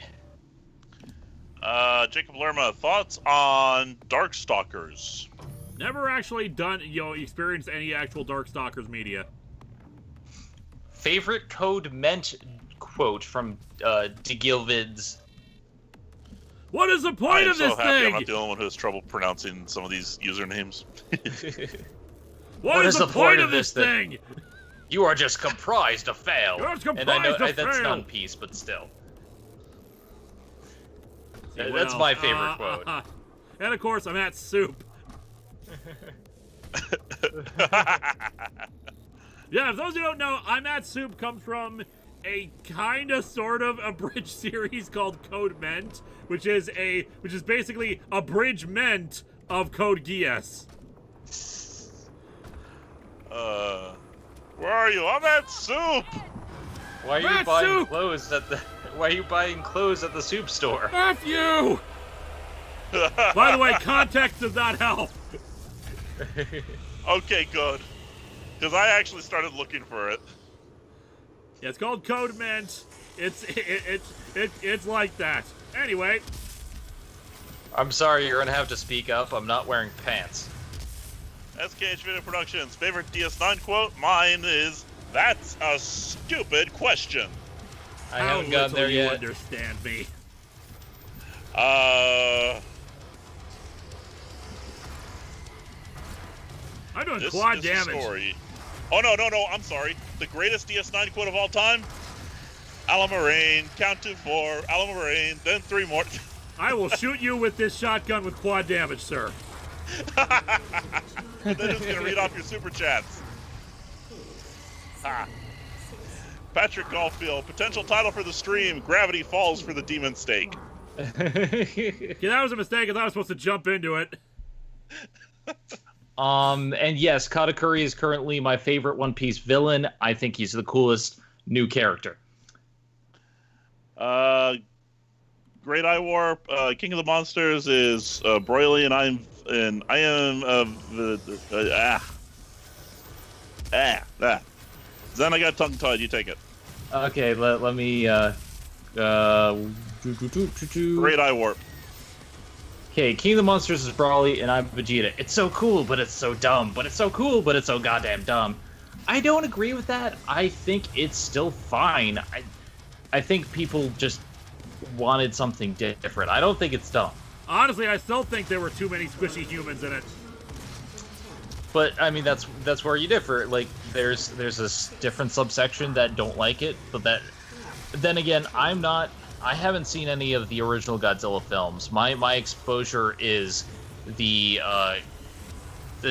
B: Jacob Lerma, thoughts on Darkstalkers?
A: Never actually experienced any actual Darkstalkers media.
C: Favorite Code Meant quote from DeGilvids.
A: What is the point of this
B: I'm so happy
A: thing?
B: I'm not the only one who has trouble pronouncing some of these usernames.
A: What is the point of this thing?
C: You are just comprised of fail.
A: You're just comprised
C: and I know
A: of
C: that's
A: fail.
C: not Peace, but still.
A: What
C: That's
A: else?
C: my favorite quote.
A: And of course, I'm at Soup. Yeah, if those who don't know, I'm at Soup comes from a kind of sort of abridged series called Code Ment, which is basically abridgment of Code Geass.
B: Where are you? I'm at Soup!
C: Why are you buying clothes at the Why are you buying clothes at the soup store?
A: F you! By the way, context does not help.
B: Okay, good. Because I actually started looking for it.
A: Yeah, it's called Code Ment. It's like that. Anyway.
C: I'm sorry, you're gonna have to speak up. I'm not wearing pants.
B: SKH Video Productions, favorite DS9 quote? Mine is, "That's a stupid question."
C: I haven't gotten there yet.
A: You understand me. I'm doing quad damage.
B: Story. Oh, no, I'm sorry. The greatest DS9 quote of all time? Alamarine, count to 4, Alamarine, then 3 more.
A: I will shoot you with this shotgun with quad damage, sir.
B: And then who's going to read off your super chats? Ha. Patrick Caulfield, potential title for the stream, Gravity Falls for the Demon Steak.
A: Yeah, that was a mistake. I thought I was supposed to jump into it.
C: And yes, Katakuri is currently my favorite One Piece villain. I think he's the coolest new character.
B: Great Eye Warp, King of the Monsters is Broly, and I am Then I got tongue-tied. You take it.
C: Okay, let me
B: Great Eye Warp.
C: Okay, King of the Monsters is Brawly, and I'm Vegeta. It's so cool, but it's so dumb. But it's so cool, but it's so goddamn dumb. I don't agree with that. I think it's still fine. I think people just wanted something different. I don't think it's dumb.
A: Honestly, I still think there were too many squishy humans in it.
C: But I mean, that's where you differ. Like, there's this different subsection that don't like it, but then again, I haven't seen any of the original Godzilla films. My exposure is the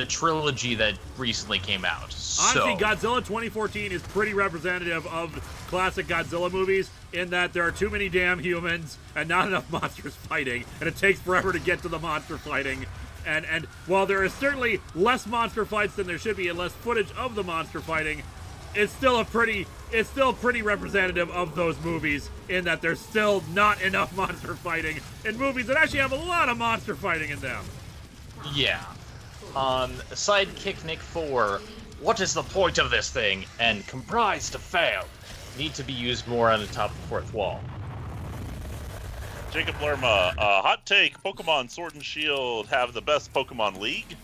C: trilogy that recently came out.
A: Honestly, Godzilla 2014 is pretty representative of classic Godzilla movies in that there are too many damn humans and not enough monsters fighting, and it takes forever to get to the monster fighting. And while there is certainly less monster fights than there should be and less footage of the monster fighting, it's still pretty representative of those movies in that there's still not enough monster fighting in movies that actually have a lot of monster fighting in them.
C: Yeah.
E: Sidekick Nick 4, what is the point of this thing? And comprise to fail. Need to be used more on the top of the fourth wall.
B: Jacob Lerma, hot take, Pokemon Sword and Shield have the best Pokemon League.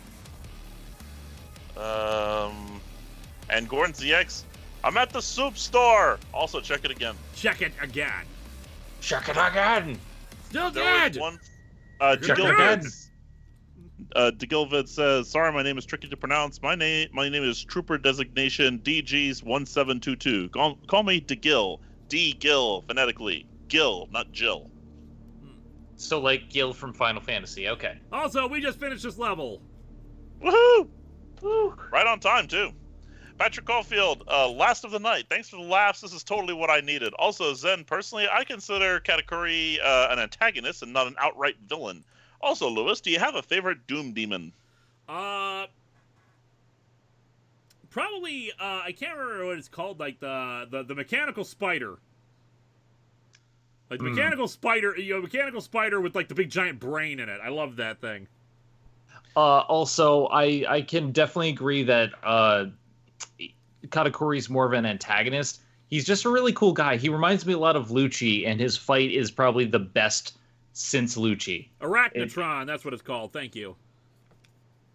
B: And Gordon ZX, I'm at the soup store. Also, check it again.
A: Check it again.
E: Check it again.
A: Still
B: There
A: dead.
B: was one.
E: Check it again.
B: DeGilvid says, "Sorry, my name is tricky to pronounce. My name is Trooper Designation DG's 1722. Call me DeGil. D Gil phonetically. Gil, not Jill."
E: So like Gil from Final Fantasy. Okay.
A: Also, we just finished this level.
B: Woohoo! Woo. Right on time too. Patrick Caulfield, last of the night. Thanks for the laughs. This is totally what I needed. Also, Zen, personally, I consider Katakuri an antagonist and not an outright villain. Also, Lewis, do you have a favorite Doom Demon?
A: Probably, I can't remember what it's called, like the mechanical spider. Like the mechanical spider, mechanical spider with like the big giant brain in it. I love that thing.
C: Also, I can definitely agree that Katakuri's more of an antagonist. He's just a really cool guy. He reminds me a lot of Lucci, and his fight is probably the best since Lucci.
A: Arachnotron, that's what it's called. Thank you.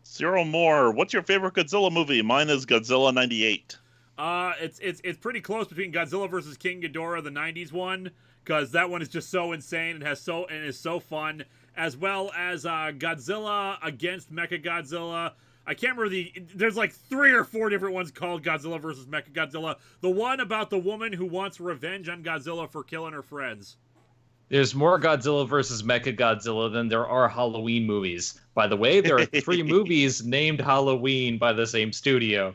B: Cyril Moore, what's your favorite Godzilla movie? Mine is Godzilla 98.
A: It's pretty close between Godzilla versus King Ghidorah, the '90s one, because that one is just so insane and is so fun, as well as Godzilla against Mechagodzilla. I can't remember there's like 3 or 4 different ones called Godzilla versus Mechagodzilla. The one about the woman who wants revenge on Godzilla for killing her friends.
C: There's more Godzilla versus Mechagodzilla than there are Halloween movies. By the way, there are 3 movies named Halloween by the same studio.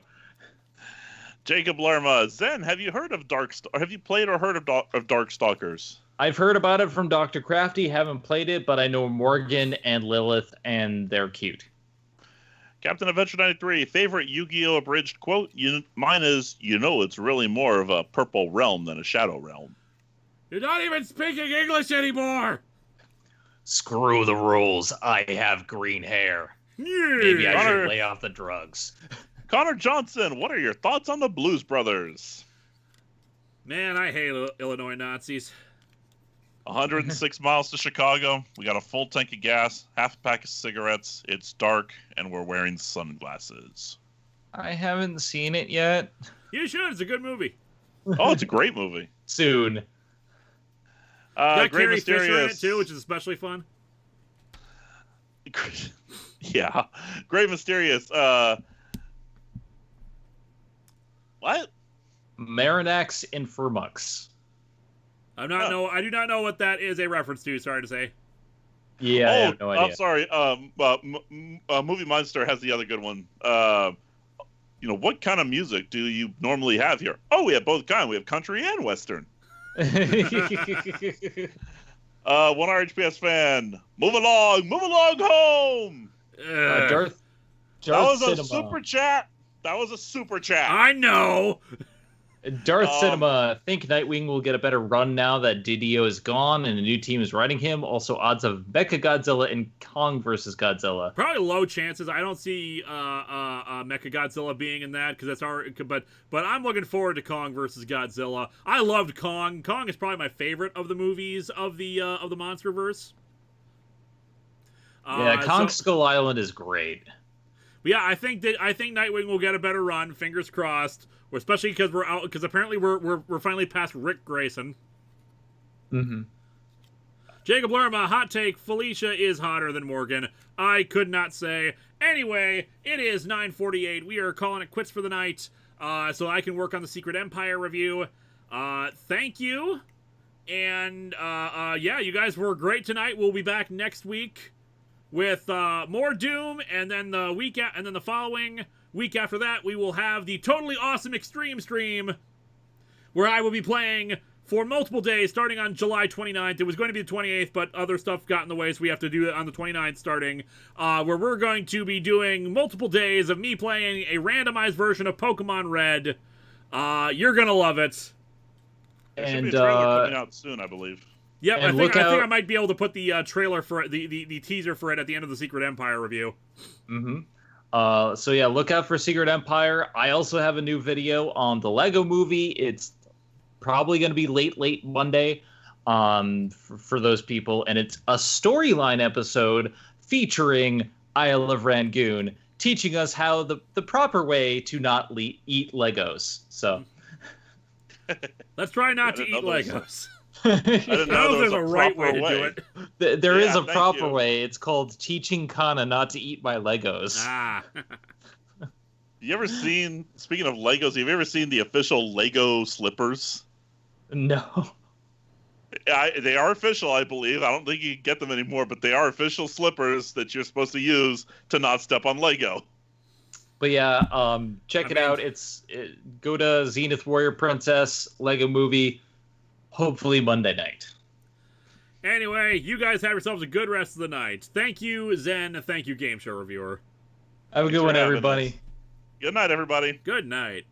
B: Jacob Lerma, Zen, have you heard of have you played or heard of Darkstalkers?
C: I've heard about it from Dr. Crafty, haven't played it, but I know Morgan and Lilith, and they're cute.
B: Captain Adventure 93, favorite Yu-Gi-Oh! Abridged quote? Mine is, it's really more of a purple realm than a shadow realm.
A: You're not even speaking English anymore!
E: Screw the rules. I have green hair.
A: Yeah.
E: Maybe I should lay off the drugs.
B: Connor Johnson, what are your thoughts on the Blues Brothers?
A: Man, I hate Illinois Nazis.
B: 106 miles to Chicago. We got a full tank of gas, half a pack of cigarettes. It's dark, and we're wearing sunglasses.
C: I haven't seen it yet.
A: You should. It's a good movie.
B: Oh, it's a great movie.
C: Soon.
A: Got
B: Great
A: Carrie Fisher in it
B: Mysterious.
A: too, which is especially fun.
B: Yeah. Great Mysterious. What?
C: Marinax Infirmux.
A: I do not know what that is a reference to. Sorry to say.
C: Yeah, I have no idea.
B: I'm sorry. Movie Monster has the other good one. What kind of music do you normally have here? Oh, we have both kinds. We have country and western. One RHPS fan. Move along home.
C: Darth
B: That was
C: Cinema.
B: a super chat. That was a super chat.
A: I know.
C: Darth Cinema, think Nightwing will get a better run now that Didio is gone and a new team is riding him. Also, odds of Mechagodzilla and Kong versus Godzilla.
A: Probably low chances. I don't see Mechagodzilla being in that because that's already. But I'm looking forward to Kong versus Godzilla. I loved Kong. Kong is probably my favorite of the movies of the MonsterVerse.
C: Kong Skull Island is great.
A: Yeah, I think Nightwing will get a better run. Fingers crossed. Especially because we're out. Because apparently we're finally past Rick Grayson.
C: Mm-hmm.
A: Jacob Lerma, hot take. Felicia is hotter than Morgan. I could not say. Anyway, it is 9:48. We are calling it quits for the night. So I can work on the Secret Empire review. Thank you. And you guys were great tonight. We'll be back next week with more Doom, and then the following week after that, we will have the Totally Awesome Extreme stream, where I will be playing for multiple days, starting on July 29th. It was going to be the 28th, but other stuff got in the way, so we have to do it on the 29th starting, where we're going to be doing multiple days of me playing a randomized version of Pokemon Red. You're going to love it.
B: There should be a trailer coming out soon, I believe.
A: Yep,
C: And
A: I think I might be able to put the trailer for the teaser for it at the end of the Secret Empire review.
C: Mm-hmm. So yeah, look out for Secret Empire. I also have a new video on the Lego Movie. It's probably going to be late Monday for those people, and it's a storyline episode featuring Isle of Rangoon, teaching us how the proper way to not eat Legos. So
A: let's try not to eat Legos.
B: I didn't know there was
A: a right way to do
C: it. There is a proper way. It's called teaching Kana not to eat my Legos.
A: Ah.
B: You ever seen, speaking of Legos, have you ever seen the official Lego slippers?
C: No.
B: They are official, I believe. I don't think you can get them anymore, but they are official slippers that you're supposed to use to not step on Lego.
C: But yeah, check it out. Go to Zenith Warrior Princess Lego Movie, hopefully Monday night.
A: Anyway, you guys have yourselves a good rest of the night. Thank you, Zen. Thank you, Game Show Reviewer.
C: Have a good one, everybody.
B: Good night, everybody.
A: Good night.